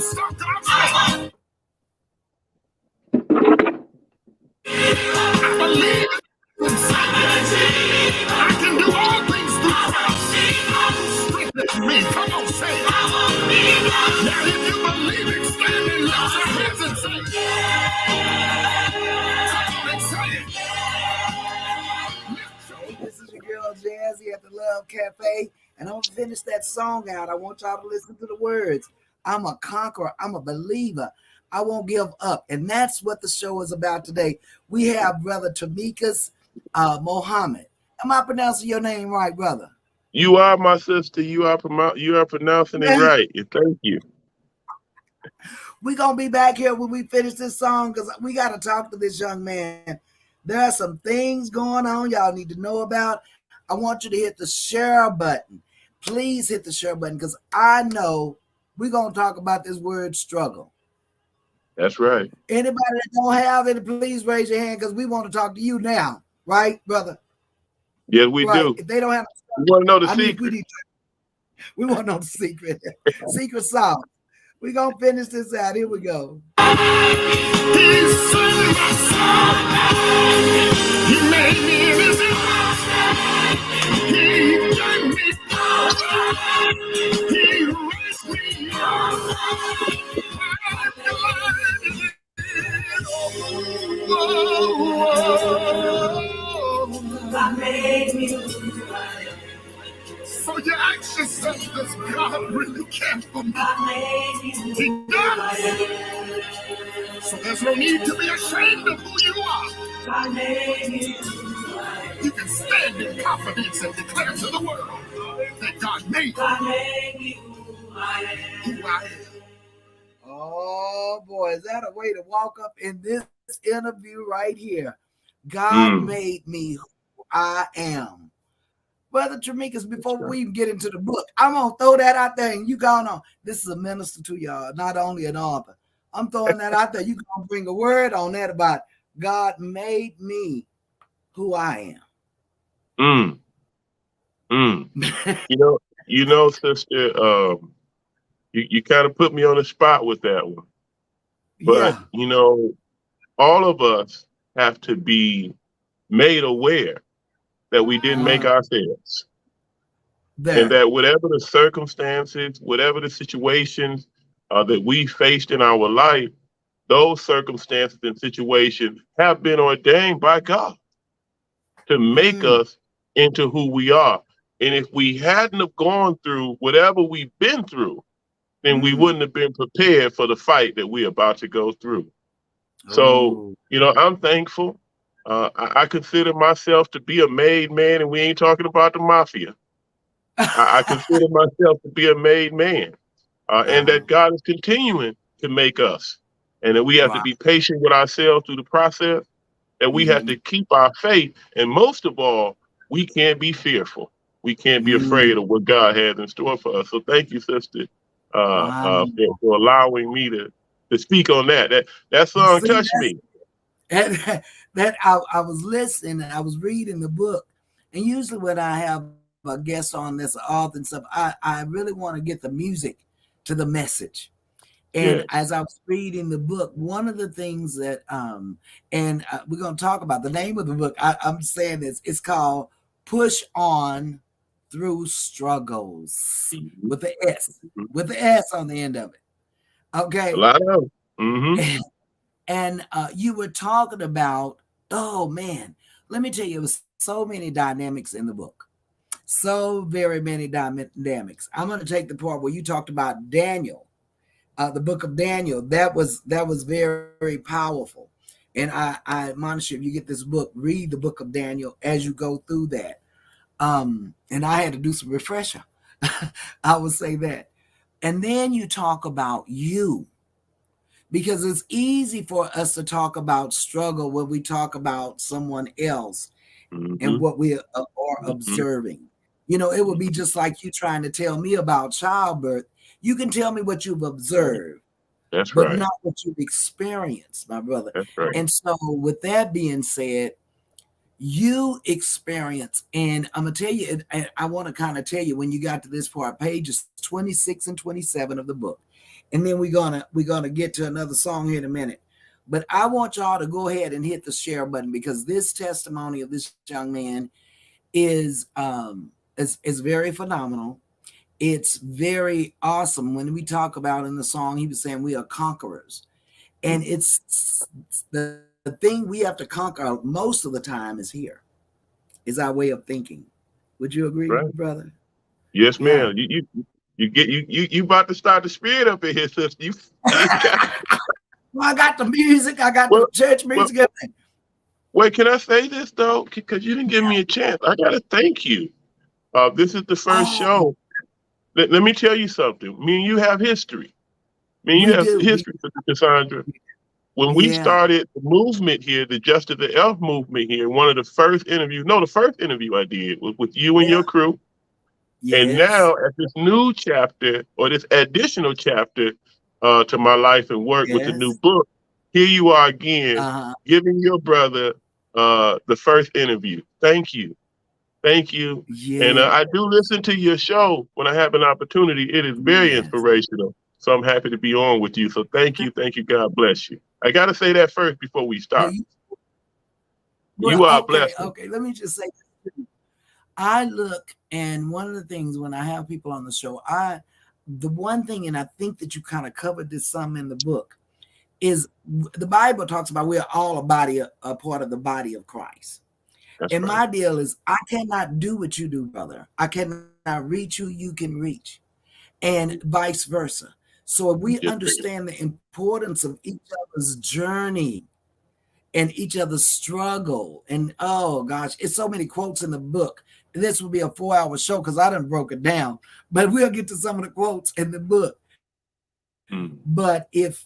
believe I can do all things through Christ. Strengthen me. Come on, say it. Now, if you believe it, stand and lift your hands and say it. Come on and say it. This is your girl Jazzy at the Love Cafe, and I'm gonna finish that song out. I want y'all to listen to the words. I'm a conqueror. I'm a believer. I won't give up. And that's what the show is about today. We have Brother Tremikus Mohammed. Am I pronouncing your name right, brother? You are, my sister. You are pronouncing it right. Thank you. We're going to be back here when we finish this song because we got to talk to this young man. There are some things going on y'all need to know about. I want you to hit the share button. Please hit the share button because I know we're going to talk about this word struggle. That's right. Anybody that don't have it, please raise your hand because we want to talk to you now. Right, brother? Yes, we do. If they don't have we want to know the secret. We want to know the secret. Secret sauce. We're going to finish this out. Here we go. He saved my soul. He made me listen. He gave me power. He raised me up. God made me. So you ask yourself, does God really care for me? He does. So there's no need to be ashamed of who you are. You can stand in confidence and declare to the world that God made me who I am. Oh boy, is that a way to walk up in this interview right here? God made me who I am. Brother Tremikus, before we even get into the book, I'm going to throw that out there and you going on. This is a minister to y'all, not only an author. I'm throwing that out there. You going to bring a word on that about God made me who I am. You know, sister, you kind of put me on the spot with that one. But, you know, all of us have to be made aware that we didn't make ourselves. And that whatever the circumstances, whatever the situations that we faced in our life, those circumstances and situations have been ordained by God to make us into who we are. And if we hadn't have gone through whatever we've been through, then we wouldn't have been prepared for the fight that we're about to go through. So, you know, I'm thankful. I consider myself to be a made man, and we ain't talking about the mafia. I consider myself to be a made man, and that God is continuing to make us, and that we have to be patient with ourselves through the process, that we have to keep our faith, and most of all, we can't be fearful. We can't be afraid of what God has in store for us. So thank you, sister, for allowing me to speak on that. That song touched me. That I was listening and I was reading the book, and usually when I have a guest on this author and stuff, I really want to get the music to the message. And as I was reading the book, one of the things that we're going to talk about the name of the book. I'm saying this. It's called "Push On Through Struggles" with the S on the end of it. Okay, a lot of them. And you were talking about, oh man, let me tell you, it was so many dynamics in the book. So very many dynamics. I'm going to take the part where you talked about Daniel, the book of Daniel. That was very, very powerful. And I admonish you, if you get this book, read the book of Daniel as you go through that. And I had to do some refresher. I would say that. And then you talk about you. Because it's easy for us to talk about struggle when we talk about someone else and what we are observing. You know, it would be just like you trying to tell me about childbirth. You can tell me what you've observed, but not what you've experienced, my brother. That's right. And so with that being said, you experience, and I'm going to tell you, and I want to kind of tell you when you got to this part, pages 26 and 27 of the book. and then we're gonna get to another song here in a minute. But I want y'all to go ahead and hit the share button, because this testimony of this young man is very phenomenal. It's very awesome. When we talk about in the song, he was saying we are conquerors, and it's the thing we have to conquer most of the time is here, is our way of thinking. Would you agree, Right. brother? Yes, Yeah. ma'am. You about to start the spirit up in here, sister. You got Well, I got the music. I got the well, church well. music. Everything. Wait, can I say this though? Because you didn't give me a chance. I gotta thank you. This is the first Oh, show. Let me tell you something. Me and you have history. Me and we you have do. history, Sister Cassandra. When we Yeah. started the movement here, the Justice the Elf movement here, one of the first interviews, no, the first interview I did was with you and your Yeah. crew. And Yes. now, at this new chapter or this additional chapter to my life and work with the new Yes. book, here you are again, Uh-huh. giving your brother the first interview. Thank you. Thank you. And Yeah. I do listen to your show when I have an opportunity. It is very Yes. inspirational. So I'm happy to be on with you. So thank you. Thank you. God bless you. I got to say that first before we Well, start. well, You are a okay, blessing. okay. Let me just say, I look, and one of the things when I have people on the show, the one thing, and I think that you kind of covered this some in the book, is the Bible talks about we're all a part of the body of Christ. That's And right. my deal is I cannot do what you do, brother. I cannot reach who you can reach, and vice versa. So if we Yes, understand the importance of each other's journey and each other's struggle, and oh gosh, it's so many quotes in the book. This would be a 4-hour show because I done broke it down, but we'll get to some of the quotes in the book. ma'am. But if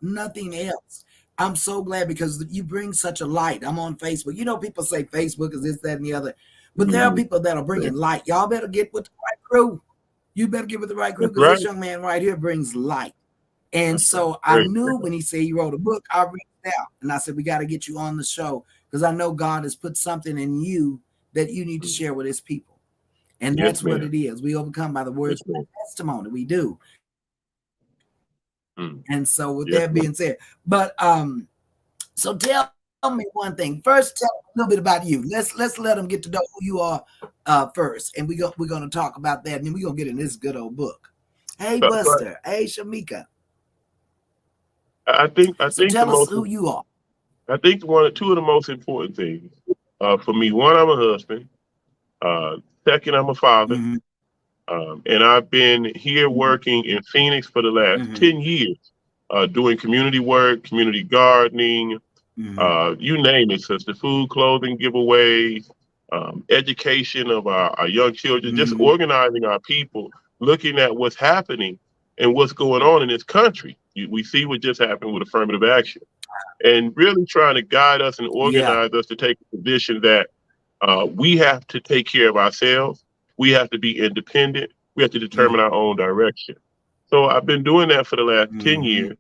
nothing else, I'm so glad because you bring such a light. I'm on Facebook. You know, people say Facebook is this, that, and the other, but there are Mm. people that are bringing light. Y'all better get with the right crew. You better get with the right crew That's because right. this young man right here brings light. And That's right. so I Great. knew when he said he wrote a book, I reached out and I said, we got to get you on the show because I know God has put something in you that you need to Mm. share with his people. And Yes, that's what ma'am. it is. We overcome by the Yes, words of ma'am. testimony. We do. And so with that being said, Yes, ma'am. but so tell me one thing. First, tell me a little bit about you. Let's let them get to know who you are first, and we're gonna talk about that, and then we're gonna get in this good old book. Hey, But Buster. Hey, Shamika. I So think the tell us most who you are. I think two of the most important things for me. One, I'm a husband. Second, I'm a father. Mm-hmm. And I've been here working in Phoenix for the last Mm-hmm. 10 years, doing community work, community gardening, Mm-hmm. you name it, sister, food, clothing giveaways, education of our young children, just Mm-hmm. organizing our people, looking at what's happening and what's going on in this country. We see what just happened with affirmative action and really trying to guide us and Yeah. organize us to take a position that we have to take care of ourselves. We have to be independent. We have to determine our own direction. So I've been doing that for the last 10 Mm-hmm. years.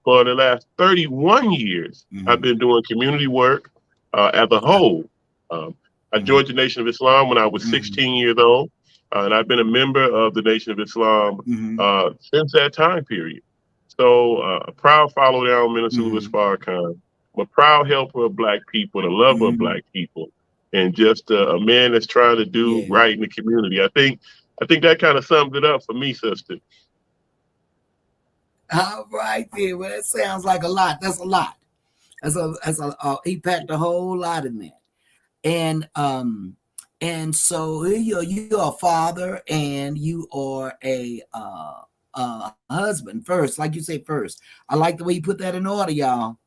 For the last 31 years, I've Mm-hmm. been doing community work as a whole. Um, I Mm-hmm. joined the Nation of Islam when I was Mm-hmm. 16 years old, and I've been a member of the Nation of Islam Mm-hmm. since that time period. So a proud follower down Minister Louis Mm-hmm. Farrakhan. I'm a proud helper of Black people and a lover of Mm-hmm. Black people, and just a man that's trying to do Yeah. right in the community. I think that kind of sums it up for me, sister. All right, then. Well, that sounds like a lot. That's a lot. He packed a whole lot in there. And so you're a father and you are a husband first, like you say first. I like the way you put that in order, y'all.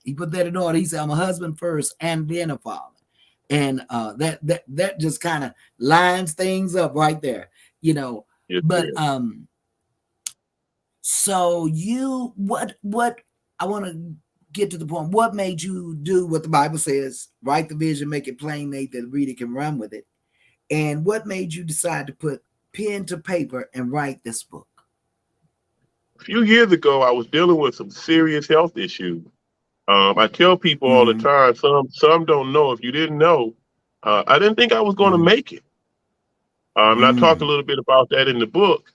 He put that in order. He said, I'm a husband first and then a father. And that just kind of lines things up right there, you know. Yes, But ma'am. so what I want to get to the point. What made you do what the Bible says? Write the vision, make it plain, that the reader can run with it. And what made you decide to put pen to paper and write this book? A few years ago, I was dealing with some serious health issues. I tell people all the Mm-hmm. time. Some don't know. If you didn't know, I didn't think I was going to Mm-hmm. make it. And I talk a little bit about that in the book.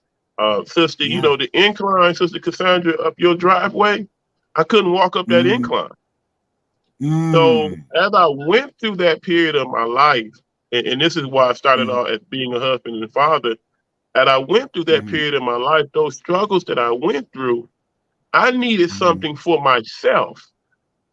Sister, Yeah. the incline, Sister Cassandra, up your driveway, I couldn't walk up that Mm, incline. So mm, as I went through that period of my life, and this is why I started mm, off as being a husband and father, as I went through that mm, period of my life, those struggles that I went through, I needed mm, something for myself.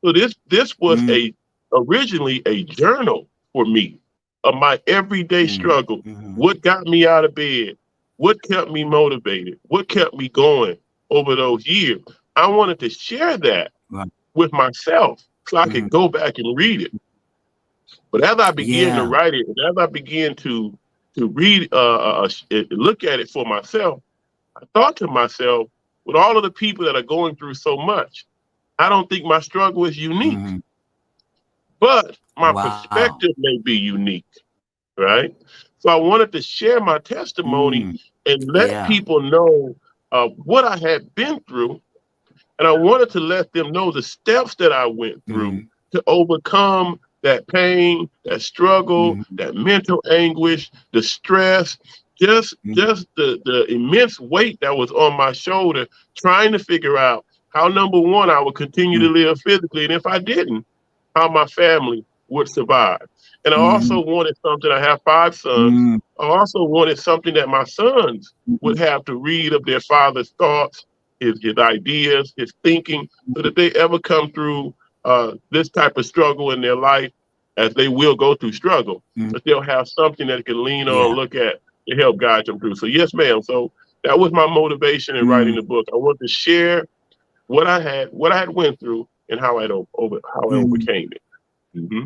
So this was mm, a originally a journal for me of my everyday mm, struggle. mm. What got me out of bed? What kept me motivated? What kept me going over those years? I wanted to share that Right. with myself so I Mm. could go back and read it. But as I began to Yeah. write it, and as I began to read, look at it for myself, I thought to myself, with all of the people that are going through so much, I don't think my struggle is unique, Mm. but my Wow. perspective may be unique, right? So I wanted to share my testimony Mm. and let Yeah. people know what I had been through. And I wanted to let them know the steps that I went through Mm. to overcome that pain, that struggle, Mm. that mental anguish, the stress, just Mm. just the immense weight that was on my shoulder, trying to figure out how, number one, I would continue to Mm. live physically, and if I didn't, how my family would survive. And I also Mm. wanted something. I have 5 sons. Mm. I also wanted something that my sons would Mm. have to read of their father's thoughts, his ideas, his thinking, so that they ever come through this type of struggle in their life, as they will go through struggle, Mm. but they'll have something that they can lean on, Yeah. look at to help guide them through. So yes, ma'am. So that was my motivation in writing Mm. the book. I wanted to share what I had went through, and how how I Mm. overcame it. Hmm.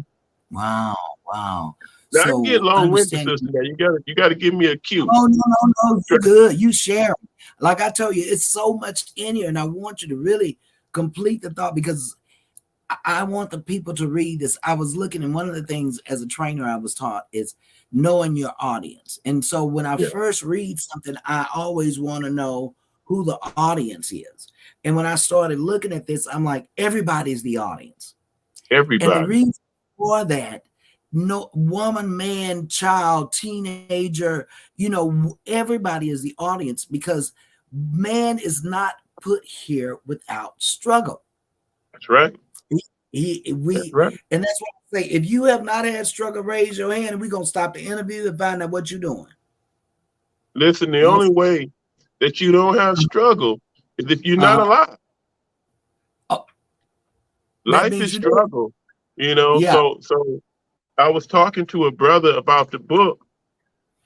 Wow. Wow. Now I can get So long winded, understanding. sister. Now you gotta give me a cue. Oh, no, no, no. You good. You share. Like I tell you, it's so much in here, and I want you to really complete the thought because I want the people to read this. I was looking, and one of the things as a trainer I was taught is knowing your audience. And so when I Yeah, first read something, I always want to know who the audience is. And when I started looking at this, I'm like, everybody's the audience. And the everybody. reason for that, no woman, man, child, teenager, everybody is the audience because man is not put here without struggle. That's right. That's We, right. and that's what I say. If you have not had struggle, raise your hand, and we're gonna stop the interview and find out what you're doing. Listen, the Yes. only way that you don't have struggle is if you're not Uh, alive. oh, that Life means is you do. struggle, Yeah. So I was talking to a brother about the book,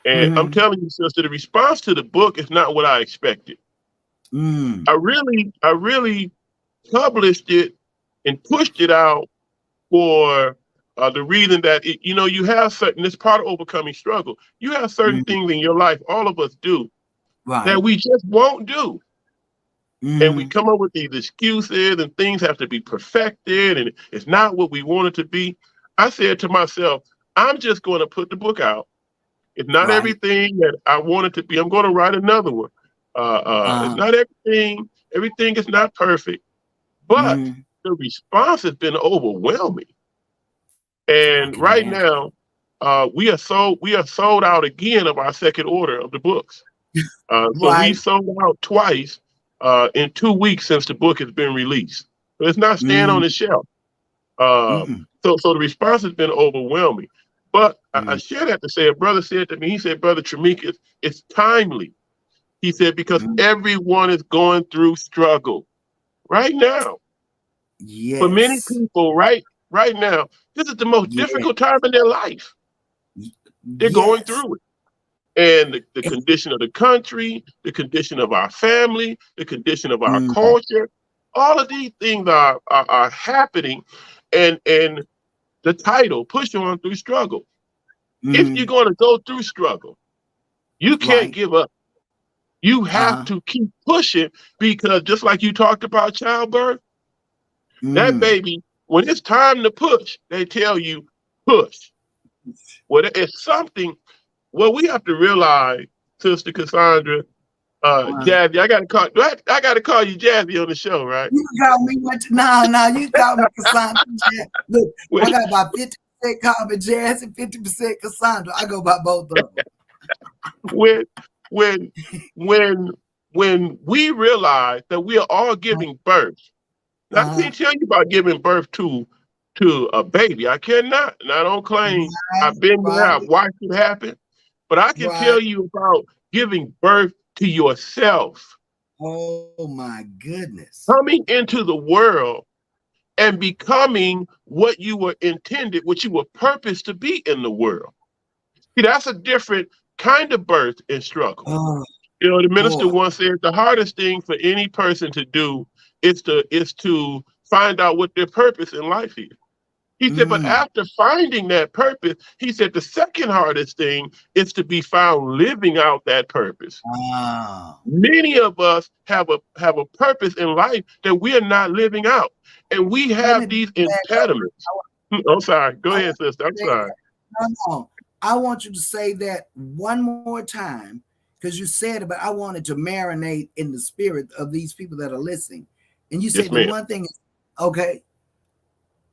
and I'm Mm-hmm. telling you, sister, the response to the book is not what I expected. Mm. I really published it and pushed it out for the reason that you have certain. It's part of overcoming struggle. You have certain Mm. things in your life, all of us do, that Right. we just won't do. And we Mm. come up with these excuses, and things have to be perfected, and it's not what we want it to be. I said to myself, I'm just going to put the book out. It's not Right. everything that I want it to be. I'm going to write another one. It's Uh. not everything. Everything is not perfect, but Mm. the response has been overwhelming. I And can right imagine. now, we are sold out again of our second order of the books. So we Right. sold out twice in 2 weeks since the book has been released. So it's not staying on Mm. the shelf. Uh, Mm. so the response has been overwhelming. But I Mm. share that to say, a brother said to me, he said, Brother Tremikus, it's timely. He said, because Mm. everyone is going through struggle right now. For many Yes. people, right now, this is the most Yeah. difficult time in their life. They're going Yes. through it. And the And, condition of the country, the condition of our family, the condition of our mm. culture, all of these things are happening. And the title, Push On Through Struggle. If you're Mm. going to go through struggle, you can't Right. give up. You have Uh. to keep pushing, because just like you talked about childbirth, that Mm. baby, when it's time to push, they tell you push. Well, it's something. Well, we have to realize, Sister Cassandra, Uh. Jazzy, I gotta call you Jazzy on the show, right? You call me what? No, no, you call me Cassandra. Look, I With, got about 50% call me Jazz and 50% Cassandra. I go by both of them. with when when when we realize that we are all giving birth. Now, I Uh-huh. can't tell you about giving birth to a baby. I cannot, and I don't claim I've been there. Right, I've watched it happen, but I can tell right. you about giving birth to yourself, Oh my goodness. coming into the world and becoming what you were intended, what you were purposed to be in the world. See, that's a different kind of birth and struggle. Oh You know, the minister boy. once said the hardest thing for any person to do is to find out what their purpose in life is. He said, but Mm. after finding that purpose, he said the second hardest thing is to be found living out that purpose. Ah. Many of us have a purpose in life that we are not living out, and we Let me have these back up. impediments. I'm sorry. Go I ahead, want sister. I'm you to say sorry. that. No, no. I want you to say that one more time because you said it, but I wanted to marinate in the spirit of these people that are listening. And you Yes, said the ma'am. one thing is okay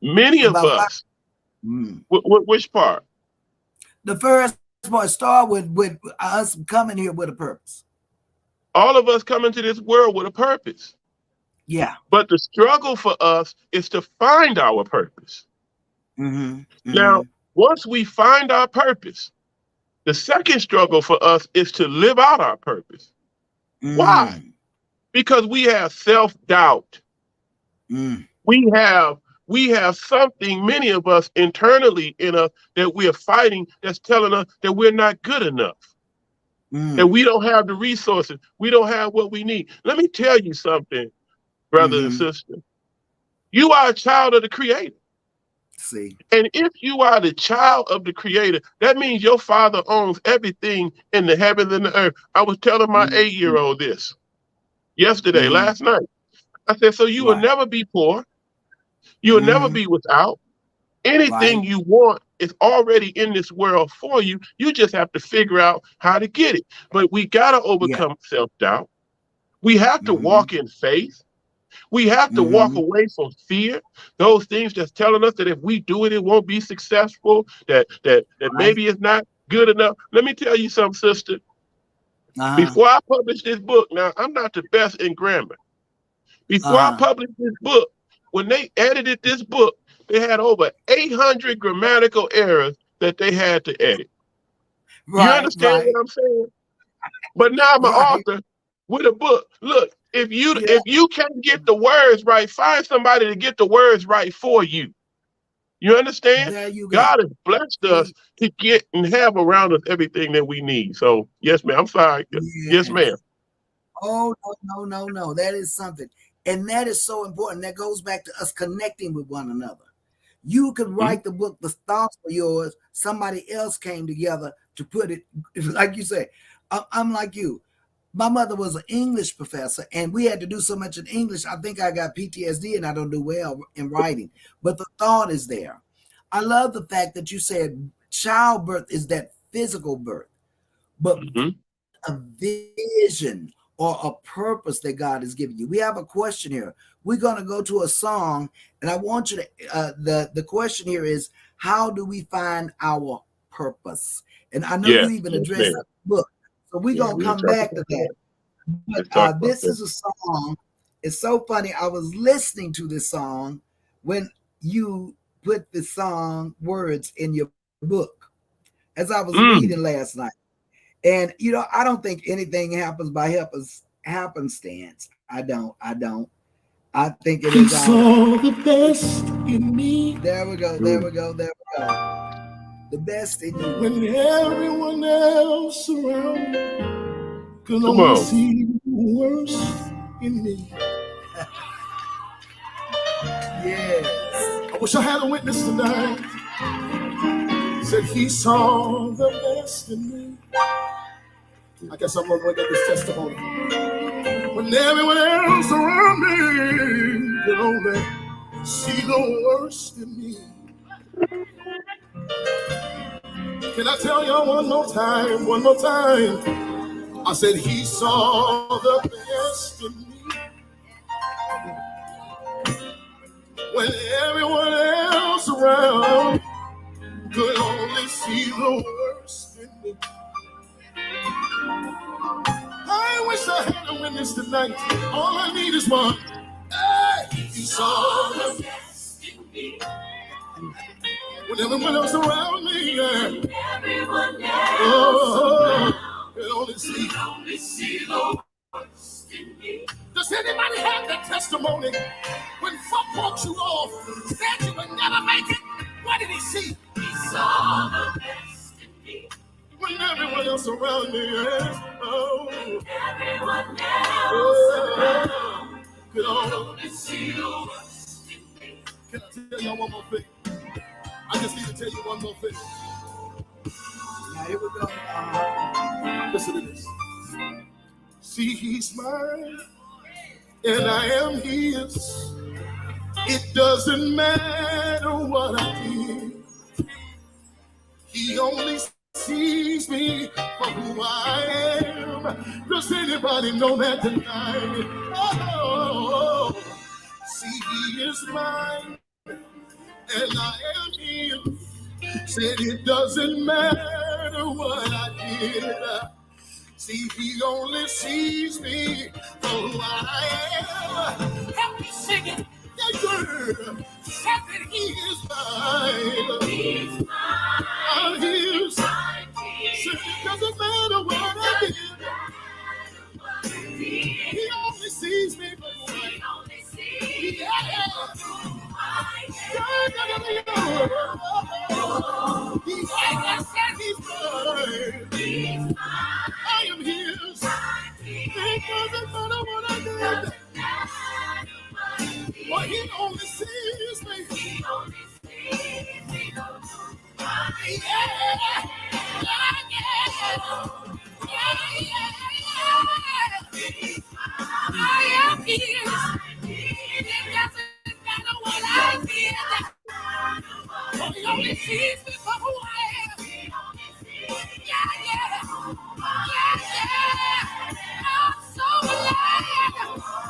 Many of about five. us. Mm. Which part? The first part start with us coming here with a purpose. All of us come into this world with a purpose. Yeah. But the struggle for us is to find our purpose. Mm-hmm. Now, Mm-hmm. once we find our purpose, the second struggle for us is to live out our purpose. Why? Mm. Because we have self-doubt. Mm. We have we have something, many of us internally in us that we are fighting that's telling us that we're not good enough, that Mm. we don't have the resources, we don't have what we need. Let me tell you something, brother and Mm-hmm. sister. You are a child of the creator. See. And if you are the child of the creator, that means your father owns everything in the heavens and the earth. I was telling my Mm-hmm. 8 year old this yesterday, Mm-hmm. last night. I said, so you will Right. never be poor. You will never Mm-hmm. be without. Anything Right. you want is already in this world for you. You just have to figure out how to get it. But we got to Yeah. overcome self doubt. We have to Mm-hmm. walk in faith. We have to walk Mm-hmm. away from fear, those things that's telling us that if we do it, it won't be successful, that Right. maybe it's not good enough. Let me tell you something, sister. Uh-huh. Before I published this book, now I'm not the best in grammar. Before I Uh-huh. published this book, when they edited this book, they had over 800 grammatical errors that they had to edit. You Right. understand Right. what I'm saying? But now I'm an Right. author with a book. Look, if you Yeah. if you can't get the words right, find somebody to get the words right for you. You understand? There you go. God has blessed us See? to get and have around us everything that we need. So yes, ma'am. I'm sorry. Yes, Yes. ma'am. Oh, no, no, no, no. That is something. And that is so important. That goes back to us connecting with one another. You could Mhm. write the book, the thoughts were yours. Somebody else came together to put it, like you say. I'm like you. My mother was an English professor, and we had to do so much in English. I think I got PTSD and I don't do well in writing. But the thought is there. I love the fact that you said childbirth is that physical birth, but Mhm. there's a vision or a purpose that God has given you. We have a question here. We're going to go to a song, and I want you to. The question here is, how do we find our purpose? And I know you Yes. even Yes, addressed ma'am. that in the book, so we're Yeah, gonna we'll come talk back to about that. that. But Let's talk about this that. is a song. It's so funny. I was listening to this song when you put the song words in your book as I was reading Mm. last night. And I don't think anything happens by happenstance. I don't. I think it He is out of. saw the best in me. There we go. There Mm. we go. There we go. The best in you. When everyone else around could Come only on. see the worst in me. Yes. I wish I had a witness tonight. Said he saw the best in me. I guess I'm gonna get this testimony. When everyone else around me could only see the worst in me. Can I tell y'all one more time? One more time. I said he saw the best in me when everyone else around could only see the worst in me. I wish I had a witness tonight. All I need is one. Hey, he saw the best in me. When everyone else around me, yeah. Everyone else can only see the worst in me. Does anybody have that testimony? When folk walked you off, said you would never make it, what did he see? He saw the best in me. When everyone else around me, yeah. Oh. Everyone else could only see the worst in me. Can I tell y'all one more thing? I just need to tell you one more thing. Now here we go. Listen to this. See, he's mine, and I am his. It doesn't matter what I did. He only sees me for who I am. Does anybody know that tonight? Oh, see, he is mine, and I am his. Said it doesn't matter what I did. See, he only sees me for who I am. Help me sing it. Yeah, girl. Said that he is mine. He's mine. I'm his. Said it doesn't matter what I did. He only sees me for who I am. I am his. It doesn't matter what I did. Well, he only sees me. He only sees me. I am his. It doesn't matter what I did. Well, he only sees me for who I am. Yeah. I'm so glad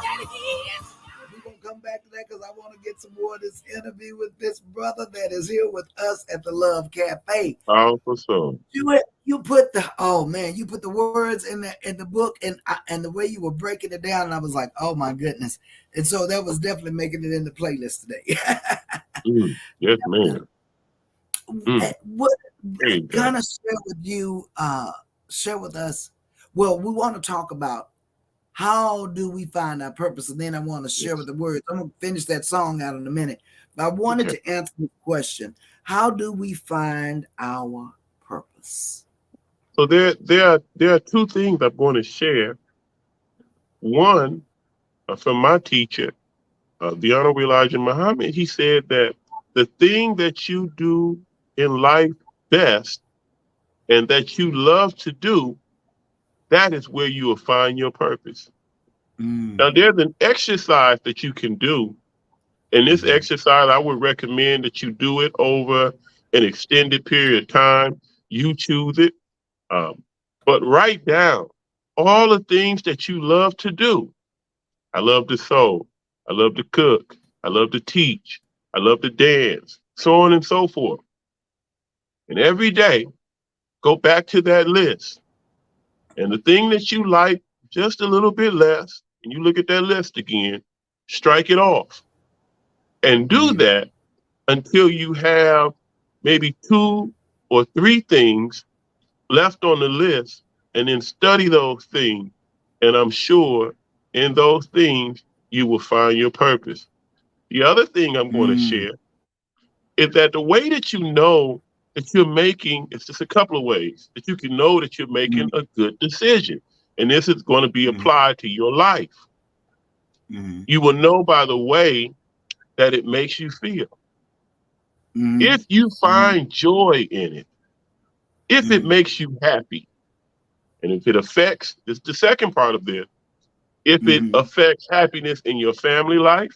that he is. We're going to come back to that because I want to get some more of this interview with this brother that is here with us at the Love Cafe. Powerful song. You put the words in the book and the way you were breaking it down, and I was like, oh my goodness. And so that was definitely making it in the playlist today. Yes, ma'am. What kind of share with us? Well, we want to talk about how do we find our purpose, and then I want to share with the words. I'm going to finish that song out in a minute, but I wanted to answer the question: how do we find our purpose? So there are two things I'm going to share. One, from my teacher, the Honorable Elijah Muhammad, he said that the thing that you do in life best and that you love to do, that is where you will find your purpose. Now, there's an exercise that you can do. And this exercise, I would recommend that you do it over an extended period of time. You choose it. But write down all the things that you love to do. I love to sew. I love to cook. I love to teach. I love to dance, so on and so forth. And every day, go back to that list. And the thing that you like just a little bit less, and you look at that list again, strike it off. And do that until you have maybe 2 or 3 things left on the list, and then study those things. And I'm sure in those things, you will find your purpose. The other thing I'm going to share is that the way that you know that you're making, it's just a couple of ways that you can know that you're making a good decision. And this is going to be applied to your life. You will know by the way that it makes you feel. If you find joy in it, if it makes you happy, and if it affects, this is the second part of this, if it affects happiness in your family life,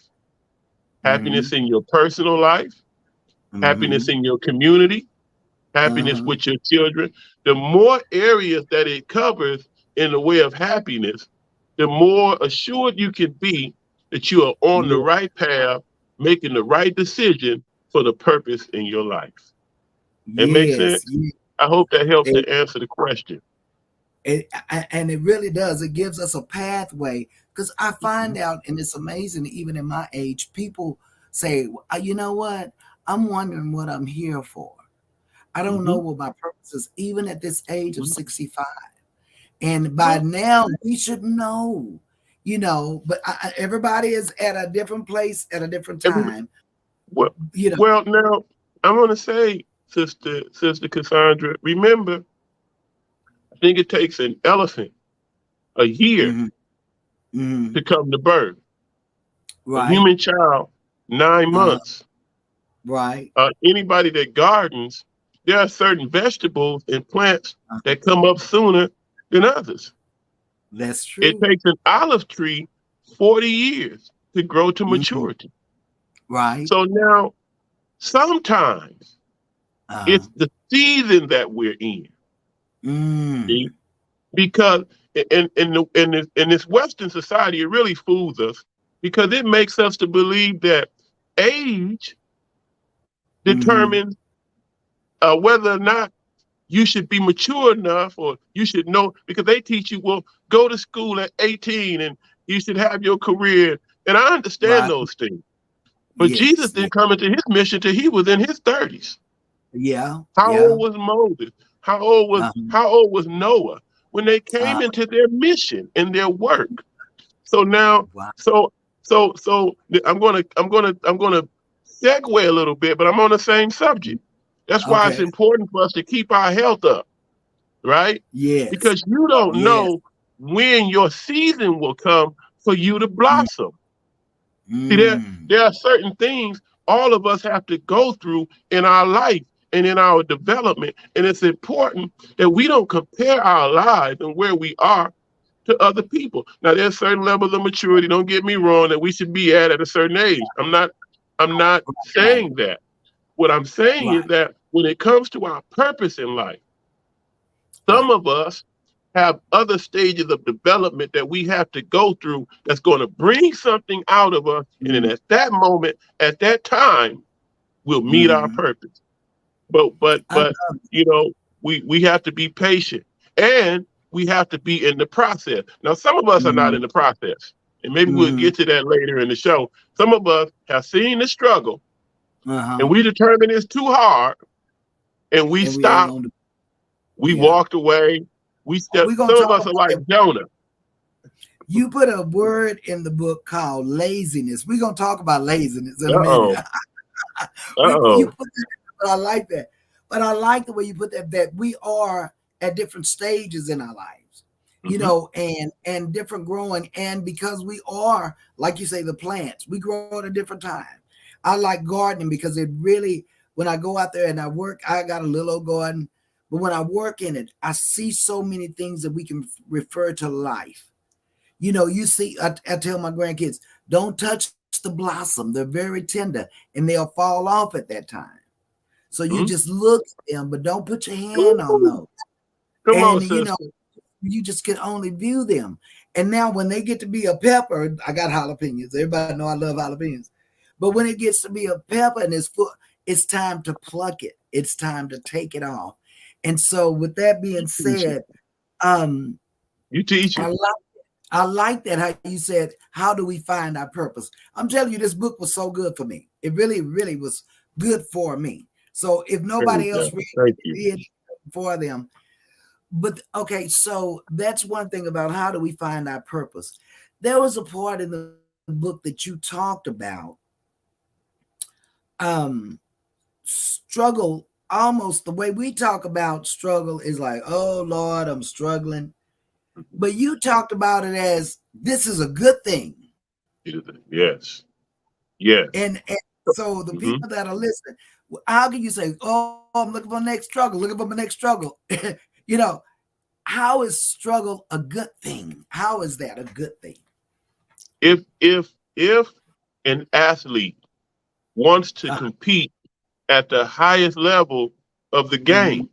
happiness in your personal life, happiness in your community, happiness with your children, the more areas that it covers in the way of happiness, the more assured you can be that you are on the right path, making the right decision for the purpose in your life. It makes sense? I hope that helps to answer the question. And it really does. It gives us a pathway. Because I Mhm. find out, and it's amazing, even in my age, people say, you know what? I'm wondering what I'm here for. I don't know Mhm. what my purpose is, even at this age of Mhm. 65. And by Well, now, we should know, but everybody is at a different place at a different every, time, well, you know. well, now I'm gonna say, Sister Cassandra, remember, I think it takes an elephant a year Hmm. Hmm. to come to birth. A Right. human child, 9 Uh, months. right. Anybody that gardens, there are certain vegetables and plants Uh, that come up sooner than others. that's It true. takes an olive tree 40 years to grow to Hmm. maturity. Right. So now, sometimes Uh, it's the season that we're in. See? mm, Because in this Western society, it really fools us because it makes us to believe that age hmm. determines whether or not you should be mature enough or you should know because they teach you, well, go to school at 18 and you should have your career. And I understand Right. those things. But Jesus Yes. Yeah. didn't come into his mission till he was in his 30s. Yeah. How Yeah. old was Moses? Uh, How old was Noah when they uh, came into their mission and their work? So now, wow. so I'm gonna segue a little bit, but I'm on the same subject. That's why it's Okay. important for us to keep our health up, right? Yes. Because you don't Yes. know when your season will come for you to Mm, blossom. See, mm, there are certain things all of us have to go through in our life and in our development. And it's important that we don't compare our lives and where we are to other people. Now, there's certain levels of maturity, don't get me wrong, that we should be at a certain age. I'm not right. saying that. What I'm saying is Right. that when it comes to our purpose in life, some Right. of us have other stages of development that we have to go through that's going to bring something out of us. And then Mm, at that moment, at that time, we'll meet our mm. purpose. But but I but you know, we have to be patient and we have to be in the process. Now, some of us are not mm, in the process, and maybe we'll mm. get to that later in the show. Some of us have seen the struggle and Uh-huh. we determine it's too hard and we And we ain't stop. gonna do. We Yeah. walked away. We stepped. We're gonna Some of talk us are about like that. Jonah. You put a word in the book called laziness. We're gonna talk about laziness in a Uh minute. oh. You Uh-oh. put that, but I like that. But I like the way you put that we are at different stages in our lives, Mm-hmm. and different growing. And because we are, like you say, the plants, we grow at a different time. I like gardening because it really, when I go out there and I work, I got a little old garden, but when I work in it, I see so many things that we can refer to life. You see, I tell my grandkids, don't touch the blossom. They're very tender and they'll fall off at that time. So you Mm-hmm. just look at them, but don't put your hand on Ooh, those. come on, And sister. you just can only view them. And now when they get to be a pepper, I got jalapenos. Everybody know I love jalapenos. But when it gets to be a pepper and it's time to pluck it. It's time to take it off. And so with that being You teaching. said, um, You I teaching. like I like that how you said, how do we find our purpose? I'm telling you, this book was so good for me. It really, really was good for me. So if Praise nobody else God. read Thank it, you. read for them. But okay, so that's one thing about how do we find our purpose. There was a part in the book that you talked about um struggle, almost the way we talk about struggle is like, oh Lord, I'm struggling. But you talked about it as this is a good thing. Yes. Yes. And so the people Mm-hmm. that are listening, how can you say, "Oh, I'm looking for the next struggle, looking for my next struggle"? you know, how is struggle a good thing? How is that a good thing? If an athlete wants to Uh, compete at the highest level of the mm-hmm, game,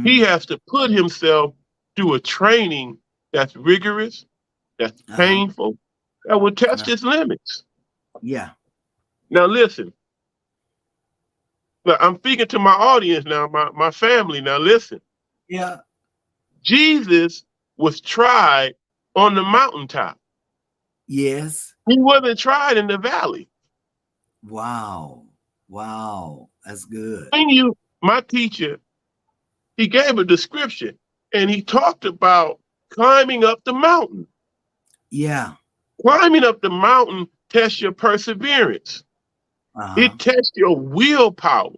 he mm-hmm, has to put himself through a training that's rigorous, that's uh-huh, painful, that will test uh, his limits. yeah, Now listen, I'm speaking to my audience now, my family. Now listen, yeah, Jesus was tried on the mountaintop. Yes. He wasn't tried in the valley. Wow. Wow. That's good. When my teacher, he gave a description and he talked about climbing up the mountain. Yeah. Climbing up the mountain tests your perseverance. Uh-huh. It tests your willpower.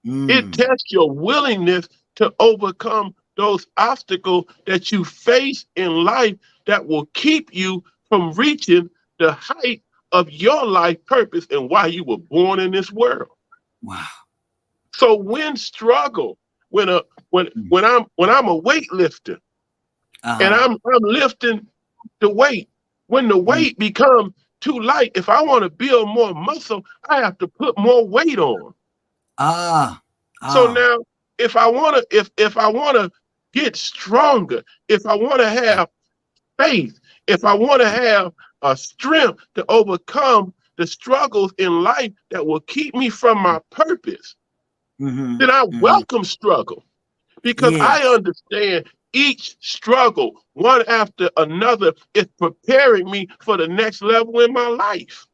It Mm. tests your willingness to overcome those obstacles that you face in life that will keep you from reaching the height of your life purpose and why you were born in this world. Wow. So when struggle, when a Mm. when I'm a weightlifter and Uh-huh. I'm lifting the weight, when the Mm. weight becomes too light, if I want to build more muscle, I have to put more weight on. Ah. So Ah. now if I wanna get stronger, if I wanna have faith, if I wanna have a strength to overcome the struggles in life that will keep me from my purpose, Mm-hmm. then I Mm-hmm. welcome struggle because I Yes. understand each struggle, one after another, is preparing me for the next level in my life,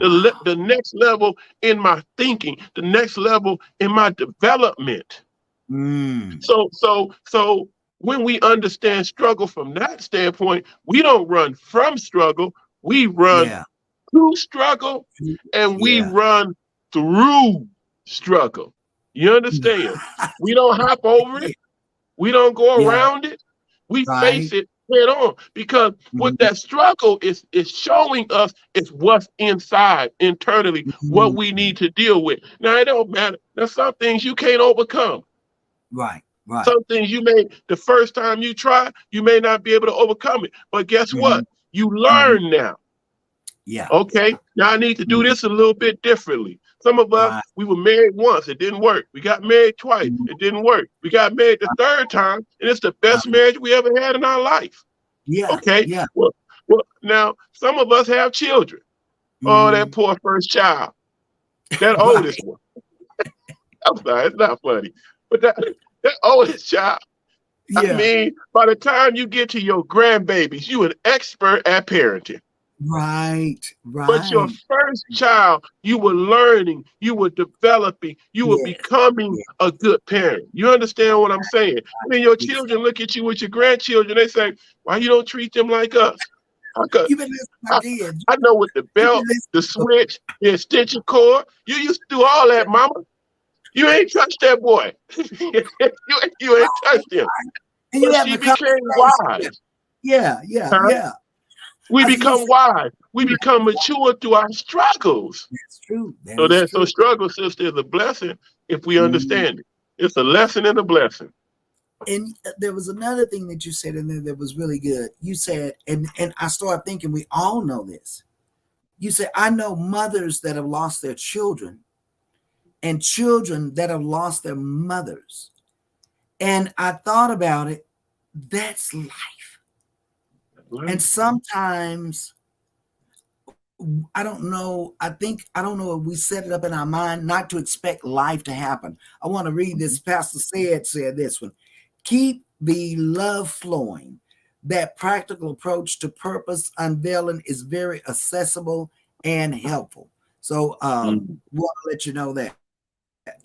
Wow. the next level in my thinking, the next level in my development. Mm. So when we understand struggle from that standpoint, we don't run from struggle. We run Yeah. to struggle and we Yeah. run through struggle. You understand? We don't hop over Yeah. it. We don't go Yeah. around it. We face Right. it head on because what Mhm. that struggle is showing us is what's inside internally, what Mhm. we need to deal with. Now it don't matter. There's some things you can't overcome. Right. Right. Some things you may, the first time you try, you may not be able to overcome it. But guess what? Mhm. You Mhm. learn now. Yeah. Okay, now I need to do Mhm. this a little bit differently. Some of us, Right. we were married once, it didn't work. We got married twice, Mhm. it didn't work. We got married the third time, and it's the best Uh-huh. marriage we ever had in our life. Yeah. Okay, Yeah. well, now some of us have children. Oh, that Mhm. poor first child, that oldest Right. one. I'm sorry, it's not funny, but that oldest child. I Yeah. mean, by the time you get to your grandbabies, you an expert at parenting. Right. But your Right. first child, you were learning, you were developing, you were Yes. becoming Yeah. a good parent. You understand what I'm saying? And then your children Exactly. look at you with your grandchildren, they say, why you don't treat them like us? I, could, You been listening to my I, kids. I know with the You been belt, the listening. switch, the extension cord, you used to do all that, mama. You ain't touched that boy. You ain't touched him. And you But having she a became conversation. Yeah. wise. Yeah. Yeah. Huh? Yeah. We I said, you become said, wise. We yeah, become mature through our struggles. that's true. That So is that true. struggle, sister, is a blessing if we Mhm. understand it. It's a lesson and a blessing. And there was another thing that you said in there that was really good. You said, and I started thinking we all know this. You said, I know mothers that have lost their children and children that have lost their mothers. And I thought about it. That's life. Right. And sometimes I don't know. I don't know if we set it up in our mind not to expect life to happen. I want to read this. Pastor said this one. Keep the love flowing. That practical approach to purpose unveiling is very accessible and helpful. So Mm, want to let you know that.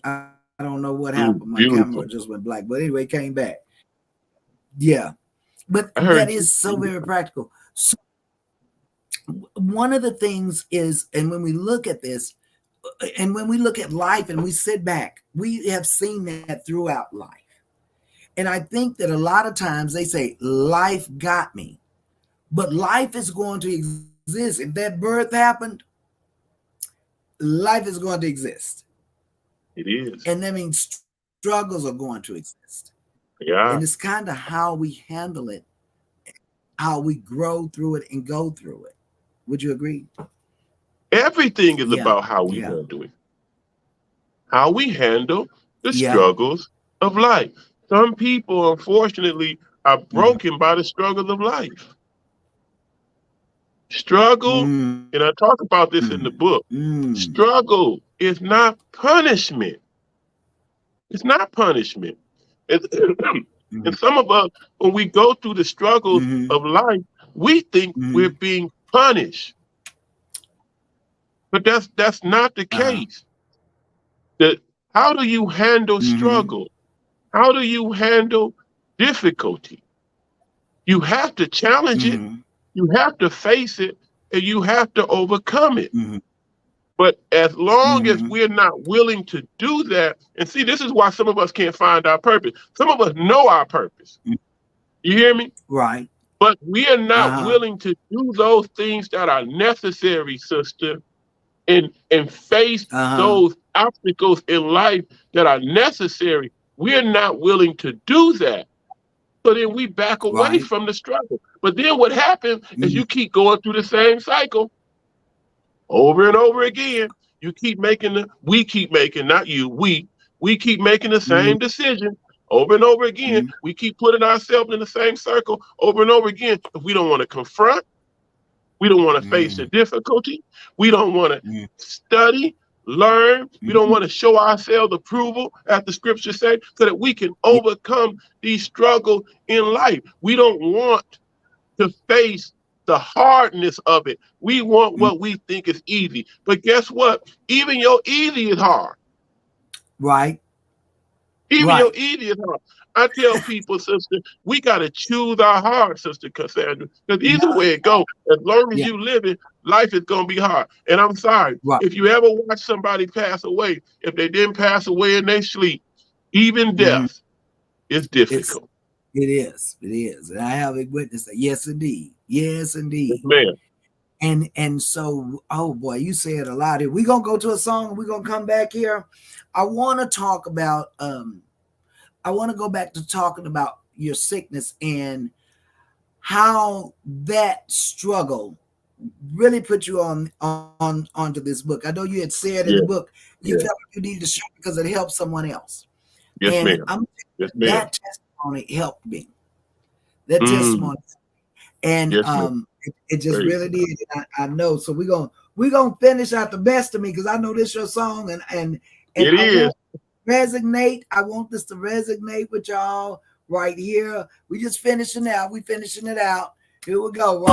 I don't know what happened. My camera just went black, beautiful. but anyway, it came back. Yeah. But that I is heard so you. very practical. So one of the things is, and when we look at this, and when we look at life and we sit back, we have seen that throughout life. And I think that a lot of times they say, life got me, but life is going to exist. If that birth happened, life is going to exist. It is. And that means struggles are going to exist. And Yeah. it's kind of how we handle it, how we grow through it and go through it. Would you agree? Everything is Yeah. about how we Yeah. handle it, how we handle the Yeah. struggles of life. Some people, unfortunately, are Mm. broken by the struggles of life. Struggle, Mm. and I talk about this in the book, Mm. struggle is not punishment. It's not punishment. It's, And some of us, when we go through the struggles Mm-hmm. of life, we think we're Mm-hmm. being punished. But that's not the Uh-huh. case. That how do you handle Mm-hmm. struggle? How do you handle difficulty? You have to challenge it, Mm-hmm. you have to face it, and you have to overcome it. Mm-hmm. But as long as Mm-hmm. we're not willing to do that, and see, this is why some of us can't find our purpose. Some of us know our purpose. You hear me? Right. But we are not Uh-huh. willing to do those things that are necessary, sister, and face Uh-huh. those obstacles in life that are necessary. We're not willing to do that. So then we back away Right. from the struggle. But then what happens is Mm-hmm. you keep going through the same cycle over and over again. You keep making we keep making, not you, we keep making the Mm-hmm. same decision over and over again. Mm-hmm. We keep putting ourselves in the same circle over and over again. If we don't want to confront, we don't want to face the difficulty. We don't want to Mm-hmm. study, learn. We don't Mm-hmm. want to show ourselves approval, as the scriptures say, so that we can Yeah. overcome these struggles in life. We don't want to face the hardness of it. We want Mm-hmm. what we think is easy. But guess what? Even your easy is hard. Right. Even your Right. easy is hard. I tell people, sister, we got to choose our heart, Sister Cassandra, because either Yeah. way it goes, as long as Yeah. you live it, life is going to be hard. And I'm sorry, Right. if you ever watch somebody pass away, if they didn't pass away in their sleep, even Mm-hmm. death is It's difficult. it is. It is. And I have a witness that yes indeed. Yes Yes, indeed. ma'am. And so, oh boy, you said a lot here. We're gonna go to a song, we're gonna come back here. I want to talk about I want to go back to talking about your sickness and how that struggle really put you on onto this book. I know you had said in the Yeah, book you yeah. felt you needed to share because it helped someone else. Yes, And ma'am. I'm Yes, ma'am. that testimony helped me. That Mm, testimony, and yes, ma'am. it just Praise really God. did. I know. So we're gonna finish out the best of me because I know this your song, and It I is. won't resonate. I want this to resonate with y'all right here. We just finishing out. We finishing it out. Here we go.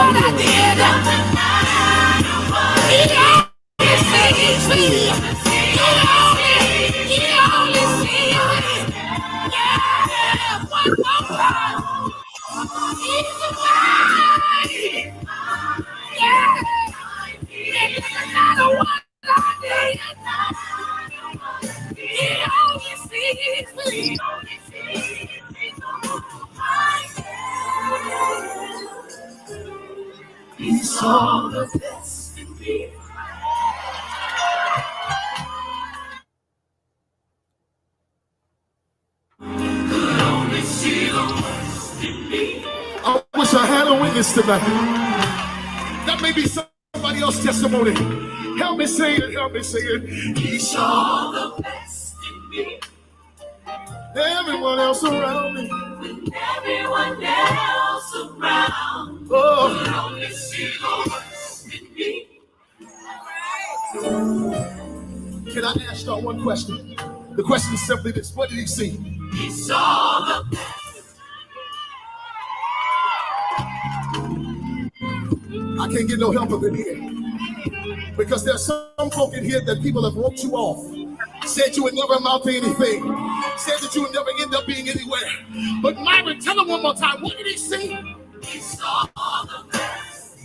He saw the best in me. I wish I had a witness tonight. That may be somebody else's testimony. Help me say it. Help me say it. He saw the best in me. Everyone else around me. Everyone else around. Oh. Could only see the worst in me. Can I ask y'all one question? The question is simply this: what did he see? He saw the best. I can't get no help up in here because there's some folk in here that people have wrote you off, said you would never amount to anything, said that you would never end up being anywhere. But Myron, tell him one more time, what did he see? He saw the best.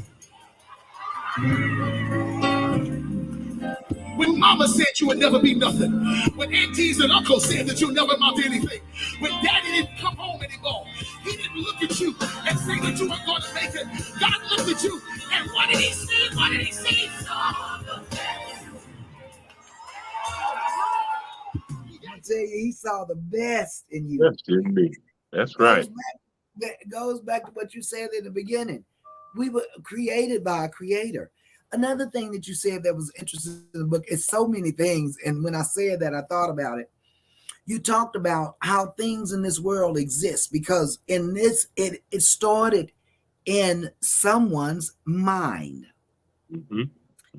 When mama said you would never be nothing, when aunties and uncles said that you'll never amount to anything, when daddy didn't come home anymore, he didn't look at you and say that you weren't going to make it. God looked at you, and what did he see? What did he see? He saw the best. I tell you, he saw the best in you. That's in me. That's right. Goes back to what you said in the beginning. We were created by a creator. Another thing that you said that was interesting in the book is so many things. And when I said that, I thought about it. You talked about how things in this world exist because in this, it started in someone's mind. Mm-hmm.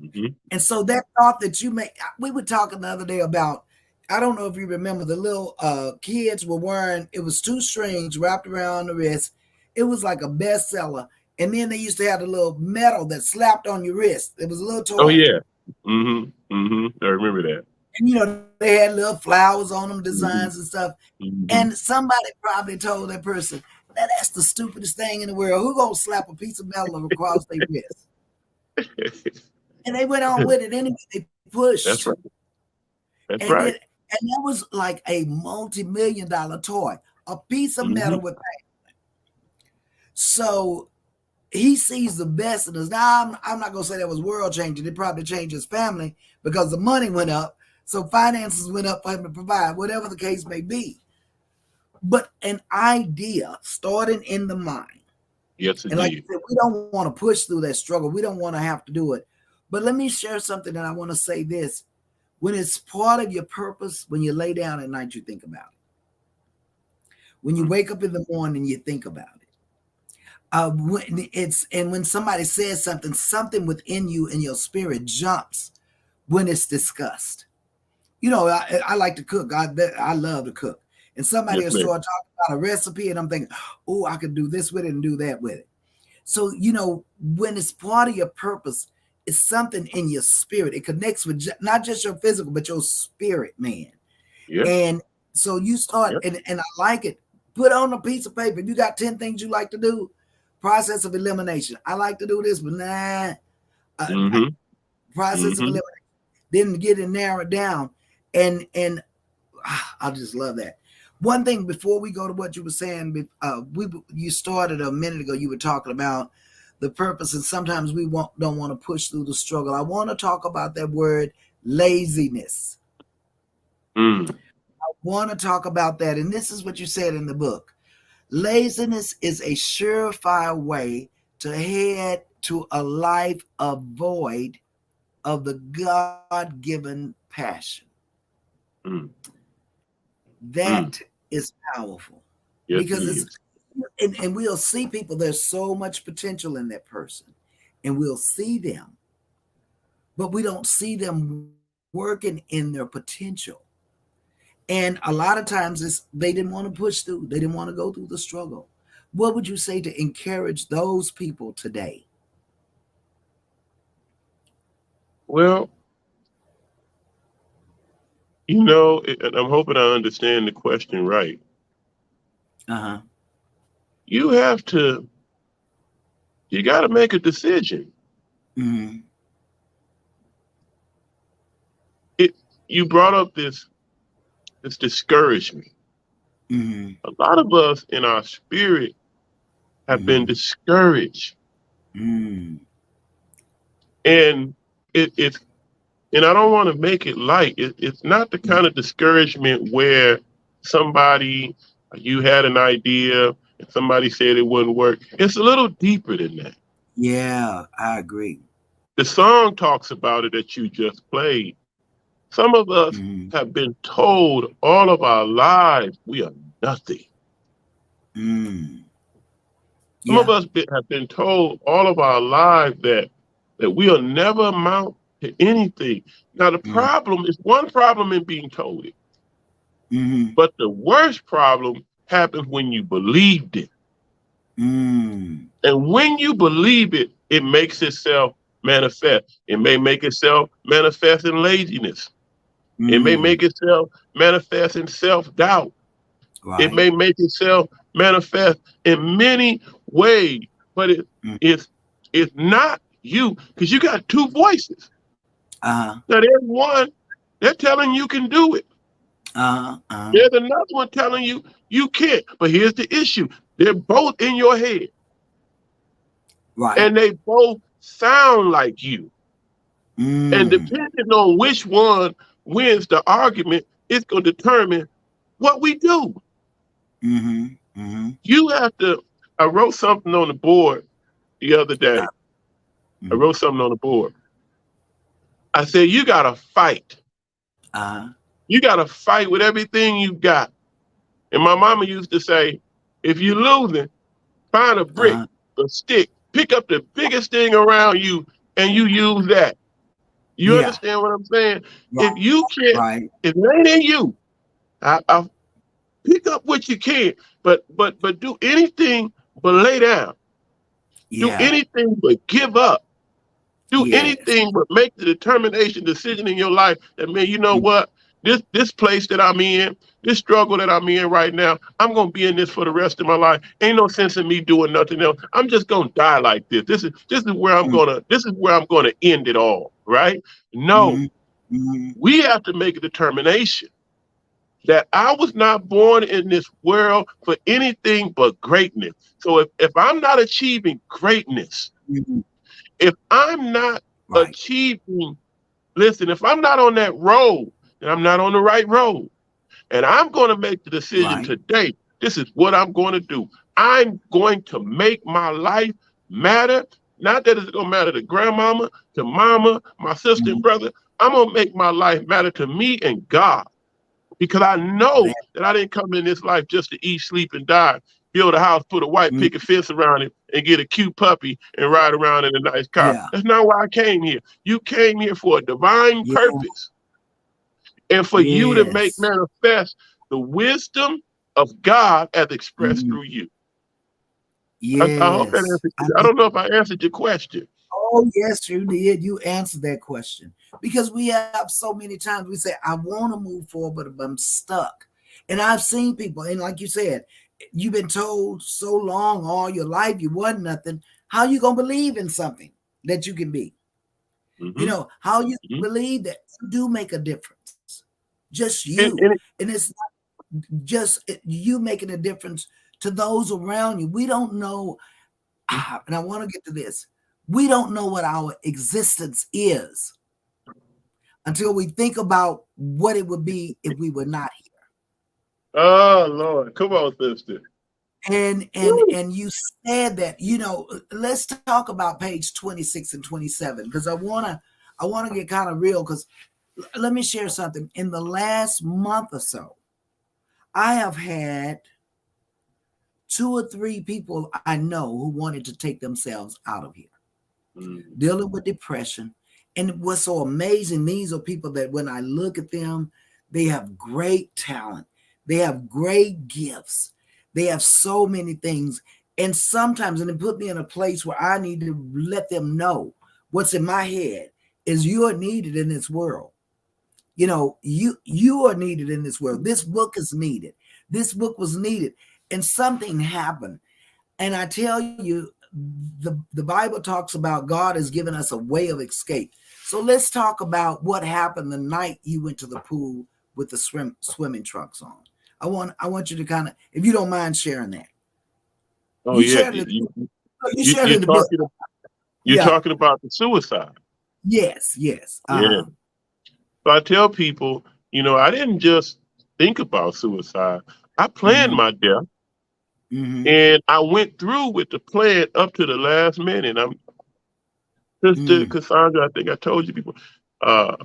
Mm-hmm. And so that thought that you make, we were talking the other day about I don't know if you remember the little kids were wearing. It was two strings wrapped around the wrist. It was like a bestseller. And then they used to have the little metal that slapped on your wrist. It was a little Oh toy. yeah. I remember that. And they had little flowers on them, designs and Hmm. stuff. And Hmm. somebody probably told that person, that's the stupidest thing in the world. Who gonna slap a piece of metal across their wrist? And they went on with it anyway. They pushed. That's right. That's And right. that was like a multi-million-dollar toy, a piece of Hmm. metal with paint. So he sees the best in us. Now I'm not gonna say that was world changing. It probably changed his family because the money went up. So finances went up for him to provide, whatever the case may be. But an idea starting in the mind. Yes, it And like did. I said, we don't want to push through that struggle. We don't want to have to do it. But let me share something that I want to say this. When it's part of your purpose, when you lay down at night, you think about it. When you Mm. wake up in the morning, you think about it. When somebody says something, something within you and your spirit jumps when it's discussed. I like to cook. I love to cook. And somebody Yes, will ma'am. start talking about a recipe, and I'm thinking, oh, I could do this with it and do that with it. So, when it's part of your purpose, it's something in your spirit. It connects with not just your physical, but your spirit, man. Yeah. And so you start, Yeah. and I like it. Put on a piece of paper. If you got 10 things you like to do, process of elimination. I like to do this, but nah. Hmm. Process of Hmm. elimination. Then get it narrowed down. And I just love that. One thing before we go to what you were saying, you started a minute ago. You were talking about the purpose, and sometimes we don't want to push through the struggle. I want to talk about that word laziness. Mm. I want to talk about that, and this is what you said in the book. Laziness is a surefire way to head to a life of void of the God-given passion. Mm. Mm. That is powerful Yes, it because is. and we'll see people. There's so much potential in that person, and we'll see them, but we don't see them working in their potential. And a lot of times they didn't want to push through. They didn't want to go through the struggle. What would you say to encourage those people today? Well, and I'm hoping I understand the question right. Uh-huh. You have to, you got to make a decision. Mm-hmm. It, you brought up this discouragement. Mm-hmm. A lot of us in our spirit have been Mm-hmm. discouraged, Mm-hmm. and it's and I don't want to make it light. It's not the kind of discouragement where somebody you had an idea and somebody said it wouldn't work. It's a little deeper than that. Yeah, I agree. The song talks about it that you just played. Some of us Mm-hmm. have been told all of our lives we are nothing. Mm. Some of Yeah. us have been told all of our lives that we'll never amount to anything. Now the Mm-hmm. problem is one problem in being told it, Mm-hmm. but the worst problem happens when you believed it. Mm. And when you believe it, it makes itself manifest. It may make itself manifest in laziness. It may Mm. make itself manifest in self-doubt. It Right. may make itself manifest in many ways, but Mm. it's it's not you because you got two voices. Uh-huh. Now there's one, they're telling you can do it. Uh-huh. Uh-huh. There's another one telling you you can't. But here's the issue. They're both in your head Right. and they both sound like you. And Mm. depending on which one wins the argument, it's going to determine what we do. Mm-hmm. Mm-hmm. You have to. I wrote something on the board the other day. I Mm-hmm. wrote something on the board. I said, you got to fight. Uh-huh. You got to fight with everything you got. And my mama used to say, if you're losing, find a brick, Uh-huh. a stick, pick up the biggest thing around you, and you use that. You Yeah. understand what I'm saying? Right. If you can't, Right. if it ain't in you, I pick up what you can, but do anything but lay down. Do Yeah. anything but give up. Do Yes. anything but make the determination decision in your life that, man, you know Mm, what? This place that I'm in, this struggle that I'm in right now, I'm gonna be in this for the rest of my life. Ain't no sense in me doing nothing else. I'm just gonna die like this. mm, This is where I'm gonna end it all, right? No, mm, mm, we have to make a determination that I was not born in this world for anything but greatness. So if I'm not achieving greatness, mm. if I'm not Right. achieving, listen, if I'm not on that road, then I'm not on the right road. And I'm going to make the decision Right. today. This is what I'm going to do. I'm going to make my life matter. Not that it's going to matter to grandmama, to mama, my sister and Mm. brother. I'm going to make my life matter to me and God, because I know That, that I didn't come in this life just to eat, sleep, and die, build a house, put a white mm, picket fence around it, and get a cute puppy and ride around in a nice car. yeah. That's not why I came here. You came here for a divine Yeah. purpose and for you to make Yes. manifest the wisdom of God as expressed Mm, through you. I hope that yes. answered. I I mean, don't know if I answered your question. oh, yes, you did. You answered that question because we have so many times we say, I want to move forward, but I'm stuck. And I've seen people, and like you said, you've been told so long all your life you want nothing. How you gonna believe in something that you can be? Mm-hmm, How you mm-hmm. believe that you do make a difference? Just And, you. and And it's just you making a difference to those around you. We don't know, and I want to get to this. We don't know what our existence is until we think about what it would be if we were not oh Lord, come on, sister. here. And you said that, let's talk about page 26 and 27 because I want to get kind of real because let me share something. In the last month or so, I have had 2 or 3 people I know who wanted to take themselves out of here, Mm-hmm. dealing with depression. And what's so amazing, these are people that when I look at them, they have great talent, they have great gifts, they have so many things. And sometimes, and it put me in a place where I need to let them know what's in my head is you're needed in this world. You are needed in this world. This book is needed. This book was needed. And something happened. And I tell you, the Bible talks about God has given us a way of escape. So let's talk about what happened the night you went to the pool with the swimming trunks on. I want you to kind of, if you don't mind sharing that. Oh You yeah, shared it. You you, shared it you're in the book. talking you're Yeah. talking about the suicide. Yes. Yes. Yeah. So I tell people, I didn't just think about suicide. I planned Mm-hmm. my death, Mm-hmm. and I went through with the plan up to the last minute. I'm Sister Mm. Cassandra. I think I told you before. Uh,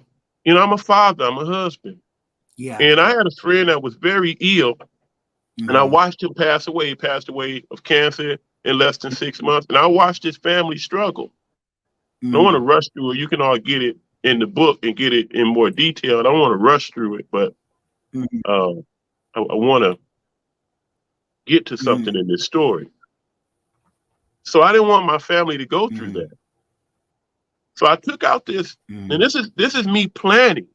I'm a father. I'm a husband, Yeah. and I had a friend that was very ill, and I Mm-hmm. watched him pass away. He passed away of cancer in less than 6 months, and I watched his family struggle. I don't want to Mm. rush through it. You can all get it in the book and get it in more detail. I don't want to rush through it, but Mm. uh, I want to get to something Mm. in this story. So I didn't want my family to go through Mm. that. So I took out this, and Mm. this is me planning.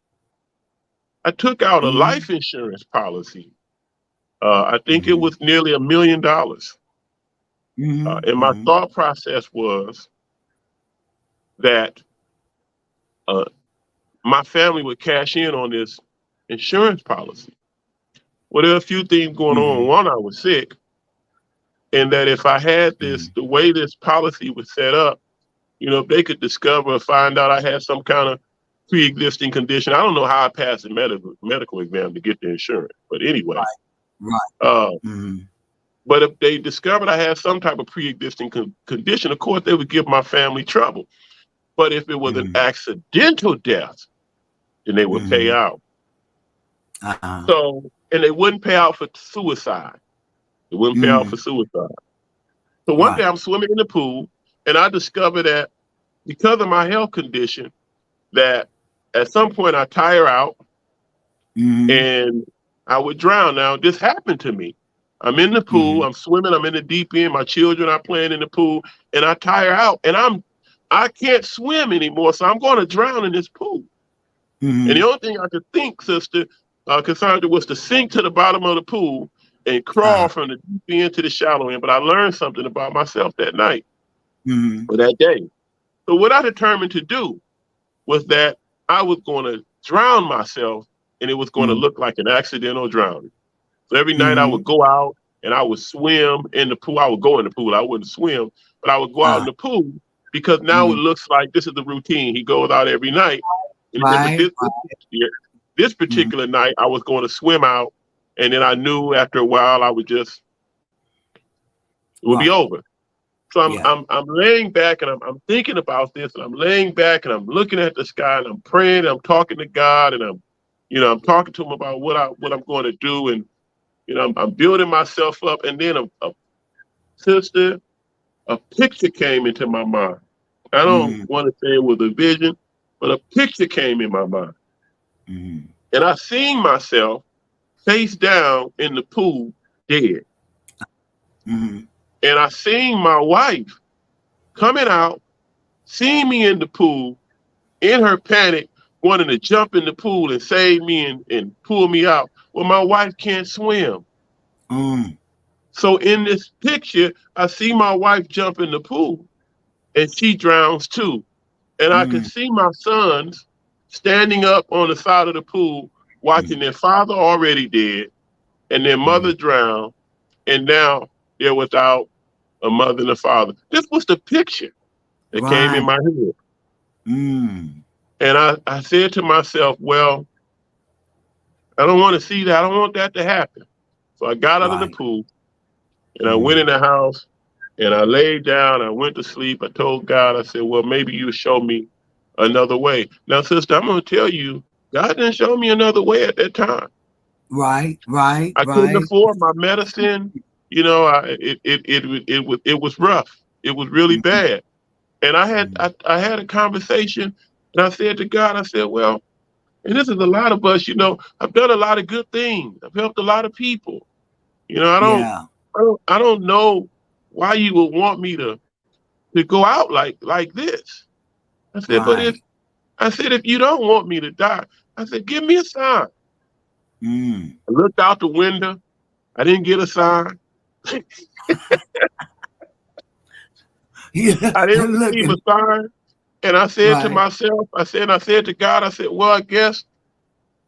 I took out a Mm. life insurance policy. I think it Mm. was nearly $1 million. Mm. And my Mm. thought process was that uh, my family would cash in on this insurance policy. Well, there are a few things going on. Mm. One, I was sick, and that if I had this, Mm. the way this policy was set up, if they could discover or find out I had some kind of pre-existing condition, I don't know how I passed the medical exam to get the insurance. But anyway, Right. uh, Mm. but if they discovered I had some type of pre-existing condition, of course they would give my family trouble. But if it was an Mm. accidental death, then they would pay Mm. out. Uh-huh. So, and they wouldn't pay out for suicide. They wouldn't pay out for Mm. suicide. So one day Right. I'm swimming in the pool, and I discover that because of my health condition, that at some point I tire out Mm-hmm. and I would drown. Now, this happened to me. I'm in the pool, Mm-hmm. I'm swimming, I'm in the deep end, my children are playing in the pool, and I tire out and I can't swim anymore, so I'm going to drown in this pool. And the Mm-hmm. only thing I could think, Sister Cassandra, was to sink to the bottom of the pool and crawl Uh, from the deep end to the shallow end. But I learned something about myself that night mm-hmm. or that day. So what I determined to do was that I was going to drown myself, and it was going to Mm-hmm. look like an accidental drowning. So every night I Mm-hmm. would go out and I would swim in the pool. I would go in the pool. I wouldn't swim, but I would go out in Uh, the pool because now it mm-hmm. looks like this is the routine. He goes out every night. And he said, but Right. this Mm-hmm. particular night, I was going to swim out. And then I knew after a while it would be Right. over. So Yeah. I'm laying back and I'm thinking about this, and I'm laying back and I'm looking at the sky and I'm praying and I'm talking to God, and I'm talking to him about what I'm going to do, and I'm building myself up, and then a sister, a picture came into my mind. I don't Mm-hmm. want to say it was a vision, but a picture came in my mind, Mm-hmm. and I seen myself face down in the pool, dead, Mm-hmm. and I seen my wife coming out, seeing me in the pool, in her panic, wanting to jump in the pool and save me and pull me out. Well, my wife can't swim. Mm-hmm. So in this picture, I see my wife jump in the pool and she drowns too. And I can Mm-hmm. see my sons standing up on the side of the pool, watching their father already dead and their Mm-hmm. mother drown. And now they're without a mother and a father. This was the picture that came in Right. my head. Mm-hmm. And I said to myself, well, I don't want to see that. I don't want that to happen. So I got out of the Right. pool and I went Mm-hmm. in the house and I laid down. I went to sleep. I told God, I said, well, maybe you show me another way. Now, sister, I'm going to tell you, God didn't show me another way at that time. Right. Right. I couldn't Right. afford my medicine. It was rough. It was really Mm-hmm. bad. And Mm-hmm. I had a conversation and I said to God, I said, well, and this is a lot of us, I've done a lot of good things. I've helped a lot of people. I don't, Yeah. I don't know why you would want me to go out like this. I said, but Right. if you don't want me to die, I said, give me a sign. Mm. I looked out the window. I didn't get a sign. Yeah. I didn't receive a Looking. sign. And I said to Right. myself, I said to God, I said, well,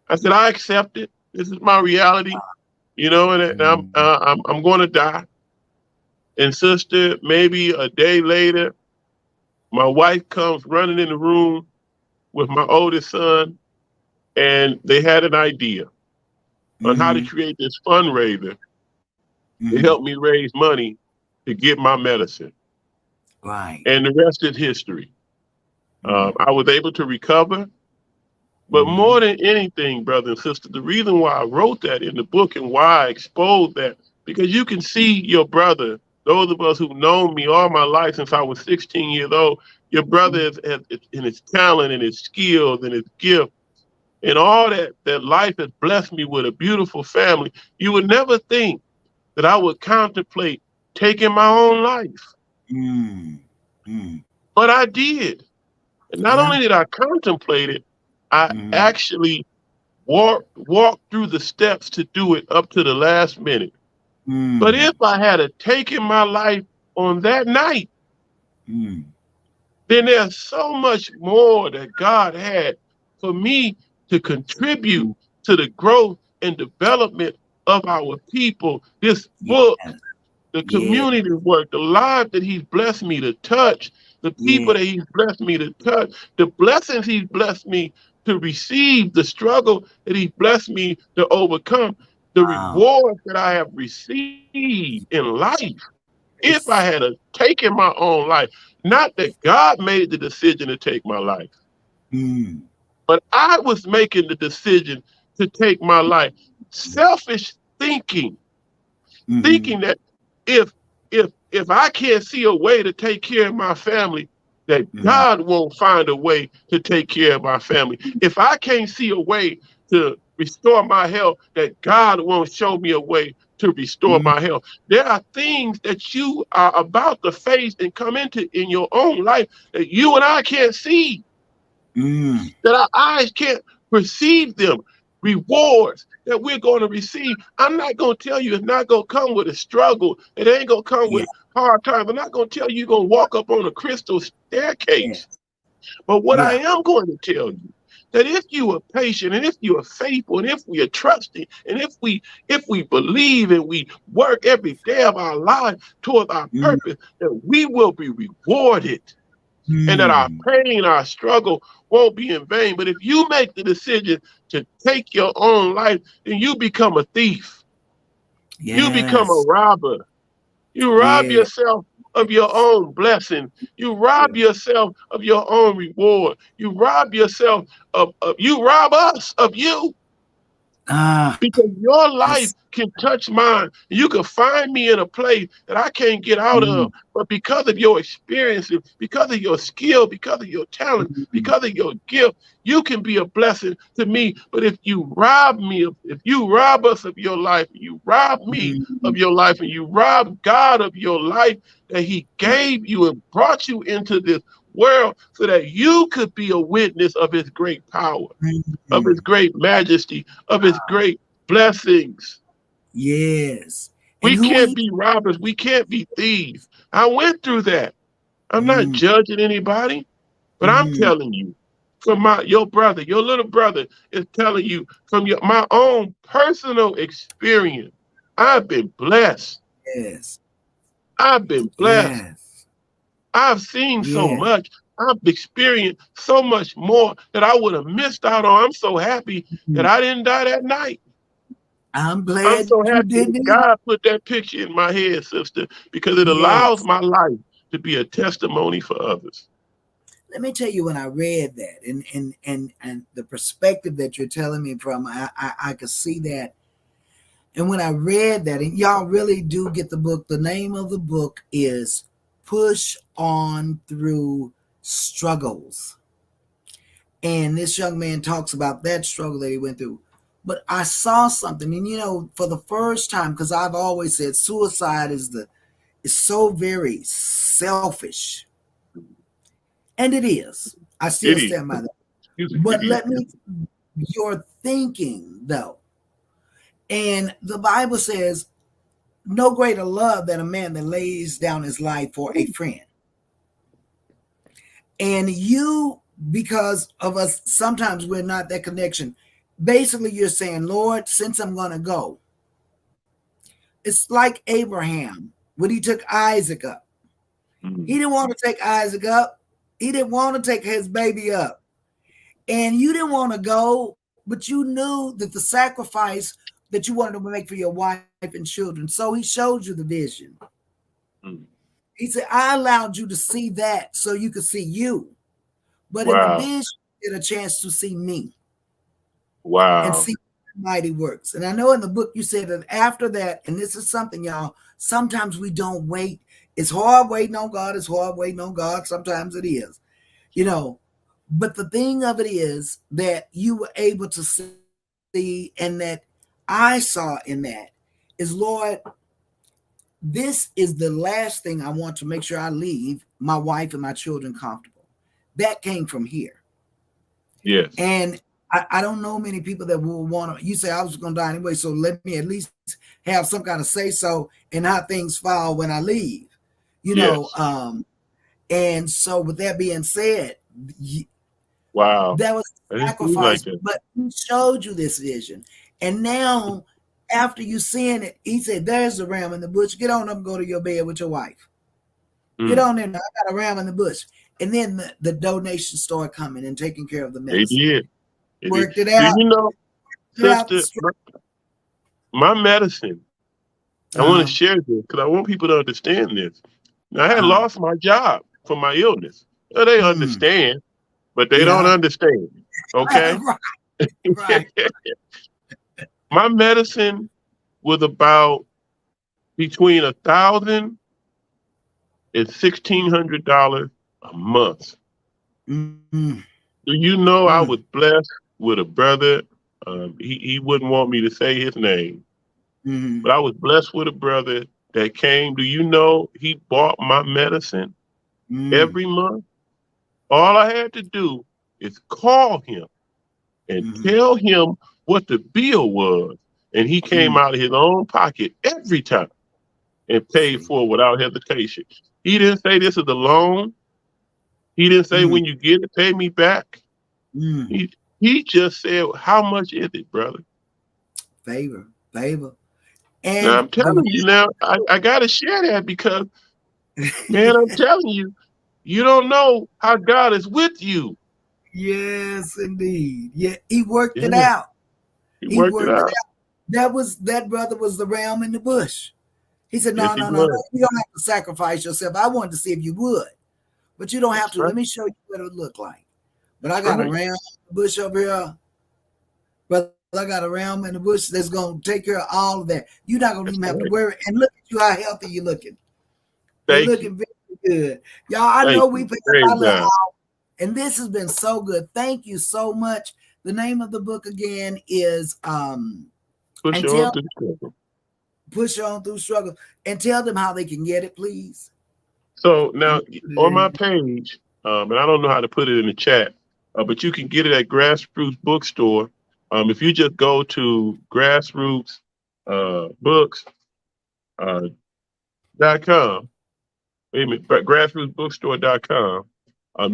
I said, I accept it. This is my reality, and Mm. I'm going to die. And sister, maybe a day later, my wife comes running in the room with my oldest son, and they had an idea on how to Mm-hmm. create this fundraiser to Mm-hmm. help me raise money to get my medicine. Right. And the rest is history. Mm. I was able to recover, but Mm-hmm. more than anything, brother and sister, the reason why I wrote that in the book and why I exposed that, because you can see your brother, those of us who've known me all my life since I was 16 years old, your brother has in his talent and his skills and his gift and all that life has blessed me with a beautiful family. You would never think that I would contemplate taking my own life, Mm. Mm. but I did. And not Yeah. only did I contemplate it, I Mm-hmm. actually walked through the steps to do it up to the last minute. But Mm. if I had a taken my life on that night, Mm. then there's so much more that God had for me to contribute Mm. to the growth and development of our people. This book, Yes. the Yeah. community work, the lives that he's blessed me to touch, the Yeah. people that he's blessed me to touch, the blessings he's blessed me to receive, the struggle that he's blessed me to overcome, the Wow. rewards that I have received in life. If I had Yes. a taken my own life, not that God made the decision to take my life, Mm. but I was making the decision to take my life. Selfish Mm-hmm. thinking that if if I can't see a way to take care of my family, that God won't find a way to take care of our family. If I can't see a way to restore my health, that God won't show me a way to restore my health. There are things that you are about to face and come into in your own life that you and I can't see, that our eyes can't perceive them. Rewards that we're going to receive. I'm not going to tell you it's not going to come with a struggle. It ain't going to come Yeah. with hard times. I'm not going to tell you you're going to walk up on a crystal staircase. Yeah. But what I Yeah. am going to tell you, that if you are patient and if you are faithful and if we are trusting and if we believe and we work every day of our life toward our purpose, that we will be rewarded and that our pain, our struggle won't be in vain. But if you make the decision to take your own life, then you become a thief. You become a Yes. robber. You rob Yeah. yourself of your own blessing. You rob yourself of your own reward. You rob yourself of you rob us of you. Ah, Because your life that's can touch mine. You can find me in a place that I can't get out of. But because of your experiences, because of your skill, because of your talent, because of your gift, you can be a blessing to me. But if you rob me, if you rob us of your life, you rob me of your life, and you rob God of your life that He gave you and brought you into this world so that you could be a witness of His great power, of His great majesty, of His great blessings. yes. And We who can't he be robbers. We can't be thieves. I went through that. I'm not judging anybody, but I'm telling you, from your brother, your little brother is telling you from my own personal experience. I've been blessed. yes. I've been blessed. Yes. I've seen so Yes. much. I've experienced so much more that I would have missed out on. I'm so happy that I didn't die that night. I'm I'm glad so you happy that didn't either. God put that picture in my head, sister, because it allows Yes. my life to be a testimony for others. Let me tell you when I read that and the perspective that you're telling me from, I could see that. And when I read that, and y'all really do get the book, the name of the book is Push On Through Struggles. And this young man talks about that struggle that he went through. But I saw something, and for the first time, because I've always said suicide is so very selfish. And it is. I still It is. stand by that. Excuse me. But It is. let me, your thinking though. And the Bible says, no greater love than a man that lays down his life for a friend. And you, because of us, sometimes we're not that connection. Basically, you're saying, Lord, since I'm going to go, it's like Abraham when he took Isaac up. He didn't want to take Isaac up. He didn't want to take his baby up. And you didn't want to go, but you knew that the sacrifice that you wanted to make for your wife and children. So he showed you the vision. He said, I allowed you to see that so you could see you. But in the Wow. vision, you get a chance to see me and Wow. see mighty works. And I know in the book you said that after that, and this is something, y'all, sometimes we don't wait. It's hard waiting on God. It's hard waiting on God. Sometimes it is, But the thing of it is that you were able to see, and that I saw in that is, Lord, this is the last thing I want to make sure I leave my wife and my children comfortable. That came from here. Yes. And I don't know many people that will want to, you say I was going to die anyway, so let me at least have some kind of say so in how things fall when I leave, Yes. And so with that being said, Wow. that was I didn't see it like sacrifice, that. but he showed you this vision. And now after you seeing it, he said, there's the ram in the bush. Get on up and go to your bed with your wife. Get on there now. I got a ram in the bush. And then the donations started coming and taking care of the They medicine. did. Worked it Do out. sister, my medicine, I want to share this because I want people to understand this. Now, I had lost my job for my illness. Well, they understand, but they don't understand. Okay? Right. My medicine was about between $1,000 and $1,600 a month. Mm-hmm. Do you know I was blessed with a brother? He wouldn't want me to say his name, Mm-hmm. but I was blessed with a brother that came. Do you know he bought my medicine Mm-hmm. every month? All I had to do is call him and Mm-hmm. tell him what the bill was, and he came Mm-hmm. out of his own pocket every time and paid See. for it without hesitation. He didn't say this is a loan. He didn't say Mm-hmm. when you get it, pay me back. Mm-hmm. He just said, how much is it, brother? Favor, favor, Now and I'm the telling you now, I gotta share that because man, I'm telling you, you don't know how God is with you. yes, indeed. Yeah, he worked it Yeah, out. he He worked it worked it out. out. That brother was the ram in the bush. He said, Yes, "No, he no, no, no. was. You don't have to sacrifice yourself. I wanted to see if you would, but you don't have That's to. right. Let me show you what it would look like." But I That's got a right. ram in the bush over here, brother. I got a ram in the bush that's gonna take care of all of that. You're not gonna That's even have to right. worry. And look at you, how healthy you're looking. You're Thank you. looking very good, y'all. I Thank know we you. picked up Praise our little, God. and this has been so good. Thank you so much. The name of the book again is Push and on tell through the struggle. push on through struggle and tell them how they can get it, please. So I'm now gonna put it on my in. page, and I don't know how to put it in the chat, but you can get it at Grassroots Bookstore. If you just go to Grassroots Books .com, wait a minute, grassrootsbookstore.com.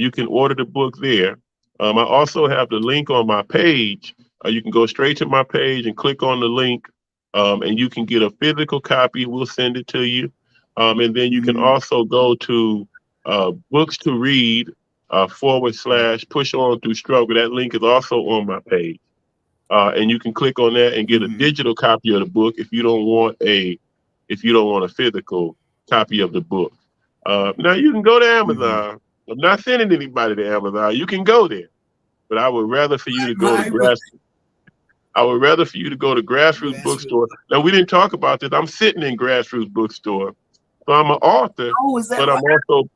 You can order the book there. I also have the link on my page. You can go straight to my page and click on the link, and you can get a physical copy. We'll send it to you. And then you can Mm, also go to books to read / push on through struggle. That link is also on my page. And you can click on that and get a mm, digital copy of the book if you don't want a physical copy of the book. Now you can go to mm. Amazon. I'm not sending anybody to Amazon. You can go there, but I would rather for you to go to Right, right. grass. I would rather for you to go to Grassroots Grassroots. Bookstore. Now we didn't talk about this. I'm sitting in Grassroots Bookstore, so I'm an author, Oh, is that but I'm right? also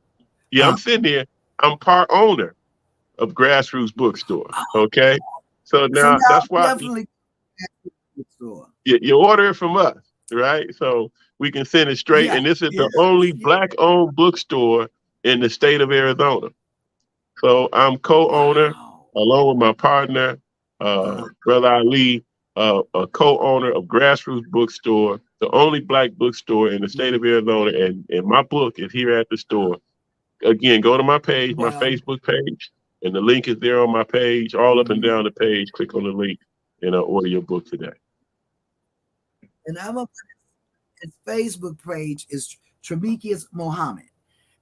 I'm Uh, sitting here. I'm part owner of Grassroots Bookstore. Okay, so so now y'all that's why definitely store. you order it from us, right? So we can send it straight. Yeah, And this is yes, the only yeah. black-owned bookstore in the state of Arizona. So I'm co-owner Wow. along with my partner, Uh, Brother Ali, a co-owner of Grassroots Bookstore, the only black bookstore in the state mm, of Arizona. And my book is here at the store. Again, go to my page, my well, Facebook page, and the link is there on my page, all up and mm, down the page. Click on the link and order your book today. and I'm a his Facebook page is Tremikus Mohammed.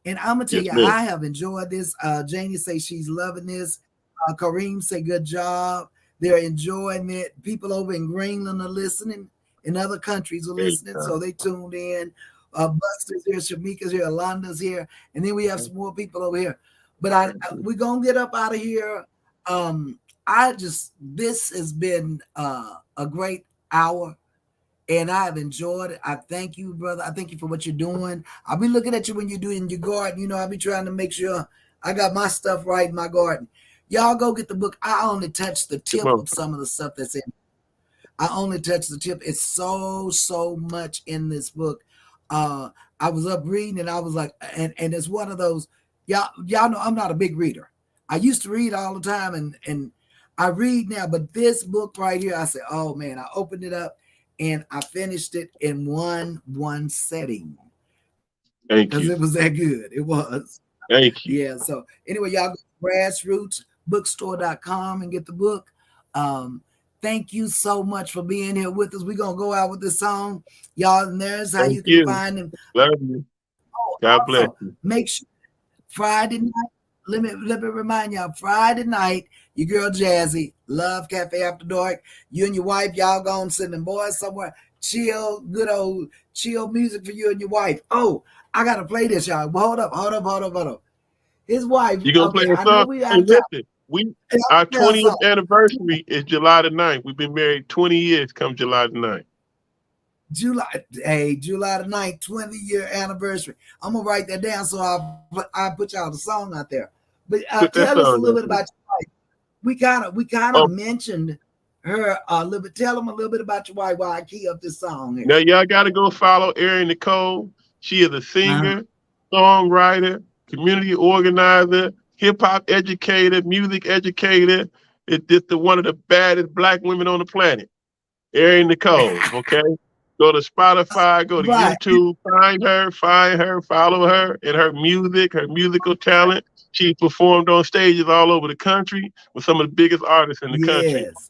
And I'm gonna tell Yes, you, ma'am. I have enjoyed this. Janie say she's loving this. Kareem say good job. They're enjoying it. People over in Greenland are listening. In other countries are Praise listening, God. so they tuned in. Buster's here, Shamika's here, Alonda's here, and then we have some more people over here. But we're gonna get up out of here. I just this has been a great hour and I have enjoyed it. I thank you, brother. I thank you for what you're doing. I'll be looking at you when you're doing your garden. You know, I'll be trying to make sure I got my stuff right in my garden. Y'all go get the book. I only touched the Come tip on. of some of the stuff that's in. I only touched the tip. It's so much in this book. Uh, I was up reading and I was like, and it's one of those. Y'all know I'm not a big reader. I used to read all the time and I read now, but this book right here, I said, oh man, I opened it up and I finished it in one setting Thank because you. it was that good. It was. Thank you. Yeah. So anyway, y'all go to grassrootsbookstore.com and get the book. Um, thank you so much for being here with us. We're gonna go out with this song. Y'all, and there's how Thank you can you. find them. Love you. Oh, God bless also you. make sure Friday night. Let me remind y'all, Friday night, your girl Jazzy, Love Cafe After Dark. You and your wife, y'all gonna send them boys somewhere. Chill, good old chill music for you and your wife. Oh, I gotta play this, y'all. Hold up. His wife, You gonna play okay, a I know song? we Hey, out of town. listen, we Hey, our I'm gonna play a 20th song. anniversary is July the 9th. We've been married 20 years come July the 9th. July the 9th, 20-year anniversary. I'm gonna write that down so I put y'all the song out there. But Put that tell us a song little out bit there. about your wife. We kind of Oh, mentioned her a little bit. Tell them a little bit about your wife while I key up this song here. now y'all got to go follow Erin Nicole. She is a Uh-huh. singer, songwriter, community organizer, hip hop educator, music educator. It's just one of the baddest black women on the planet. Erin Nicole, okay? Go to Spotify, go to Right. YouTube, find her, follow her and her music, her musical talent. She performed on stages all over the country with some of the biggest artists in the country. Yes.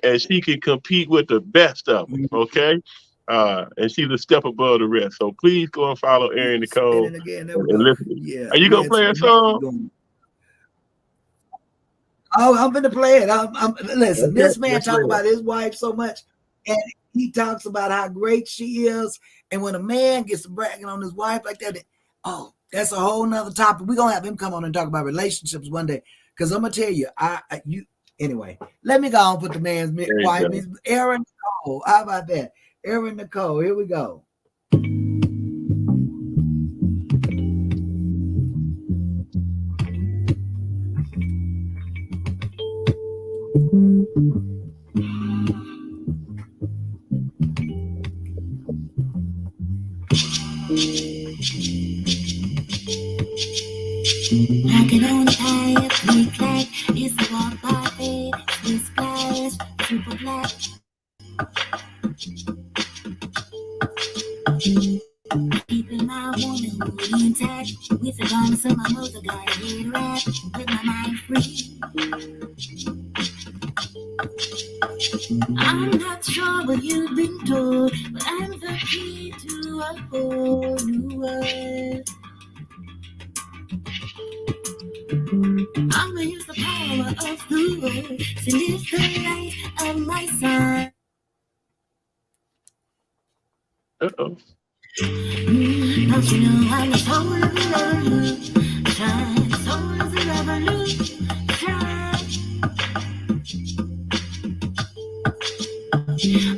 And she can compete with the best of them, okay? And she's a step above the rest. So please go and follow Erin Nicole Spinning again. There we and go. listen. Yeah. Are you gonna Yes. play a Next we're song? going. Oh, I'm gonna play it. Listen, Okay, this man let's play talk it. about his wife so much, and he talks about how great she is. And when a man gets bragging on his wife like that, oh, that's a whole nother topic. We're gonna have him come on and talk about relationships one day. Because I'm gonna tell you, you anyway. Let me go and put the man's There you wife, go. Erin Nicole. How about that? Erin Nicole. Here we go. I can only buy a click like it's a walk by faith, this splash, super black. Keeping my woman intact with the guns of my mother, got a head right with my mind free. I'm not sure what you've been told, but I'm the key to a whole new world. I'ma use the power of the word to lift the light of my son. Uh-oh. Don't you know I'm the soul of the revolution? The soul of the revolution.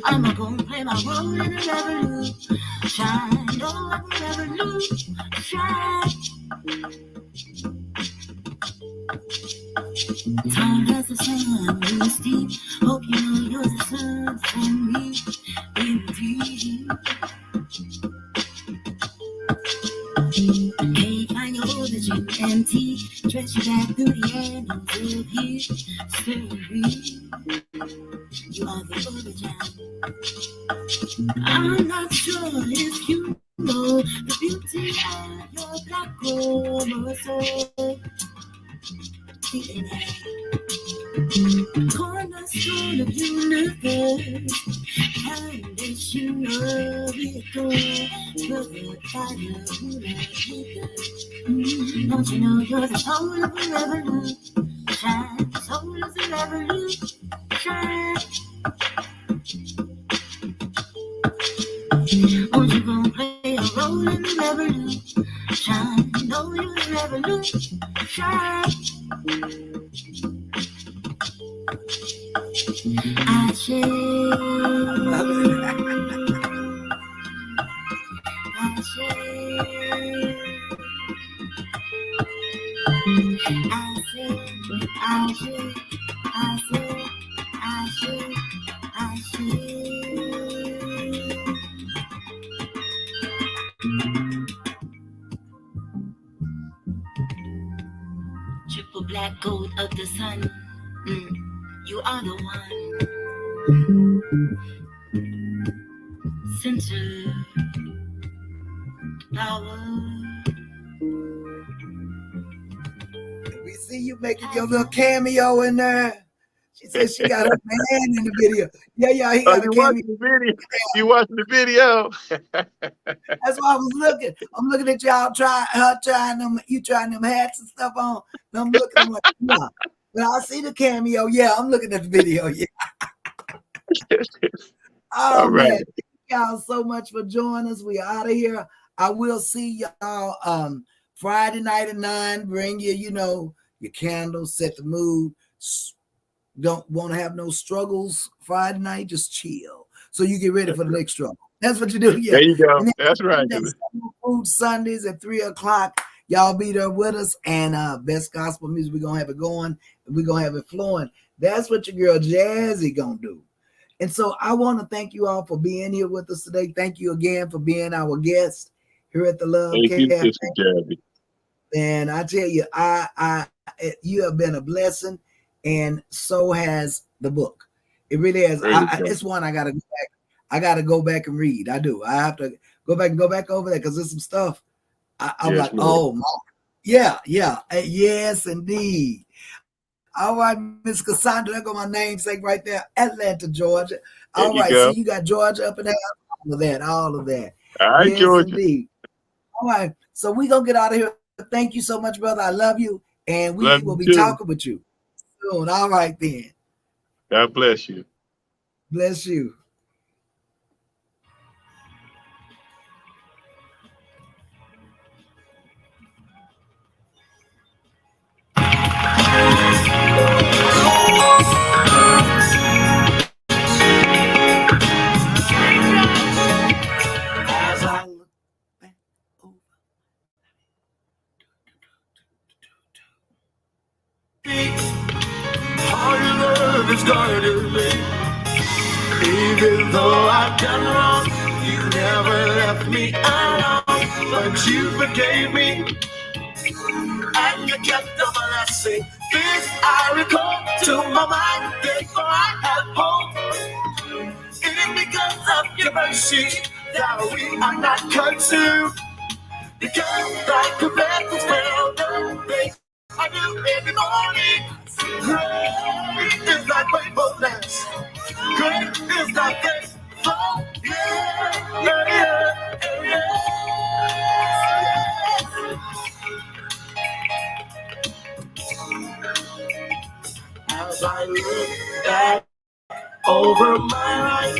I'ma go and play my role in the revolution. Oh, I'm the revolution. Tall as the sun, blue steep. Hope you know you're the sun for me. Indeed. Hey, find your origin empty. Stretch you back through the endings of history. You are the origin. I'm not sure if you know the beauty of your black chromosome. Cornerstone of universe, foundation of it all. Brother, fire, ruler, don't you know you're the soul of the revolution? Soul of the revolution. Won't you go play a role in the revolution? Know you're the revolution. I say, I say, I say, I say, I say, I say, I say. Triple black gold of the sun. You are the one. Center power. We see you making your little cameo in there. She said she got her man in the video. Yeah, he Oh, got a you cameo. watching the video? You watching the video? That's why I was looking. I'm looking at y'all trying them, you trying them hats and stuff on. And I'm looking, I'm like, yeah. But I see the cameo. Yeah, I'm looking at the video. Yeah. All Oh right. man, thank y'all so much for joining us. We are out of here. I will see y'all Friday night at 9. Bring your candles, set the mood. Don't want to have no struggles Friday night, just chill. so you get ready That's for the right. next struggle. That's what you do. There Yeah. you go. And then That's right. Sunday, Food Sundays at 3 o'clock. Y'all be there with us, and best gospel music. We're gonna have it going, and we're gonna have it flowing. That's what your girl Jazzy gonna do. And so I want to thank you all for being here with us today. Thank you again for being our guest here at the Love Thank you, Cafe. Sister Jabby. And I tell you, you have been a blessing, and so has the book. It really is. Praise God. It's one I gotta go back. I gotta go back and read. I do. I have to go back over there because there's some stuff. I'm Yes, like, Lord. oh, yeah, yes, indeed. All right, Miss Cassandra, there go my namesake right there, Atlanta, Georgia. All There right, you see, go. you got Georgia up in there, all of that. All right, Yes, Georgia. indeed. All right, so we gonna get out of here. Thank you so much, brother. I love you, and we Love will you be too. talking with you soon. All right, then. God bless you. Bless you. As I look back over. How your love has guided me. Even though I've done wrong, you never left me alone. But you forgave me, and you kept the blessing. This I recall to my mind, therefore I have hope. It is because of your mercy that we are not consumed. Because I confess as well the things I do every morning. Great is thy faithfulness. Great is thy faithfulness. Yeah, yeah, yeah. As I look back over my life,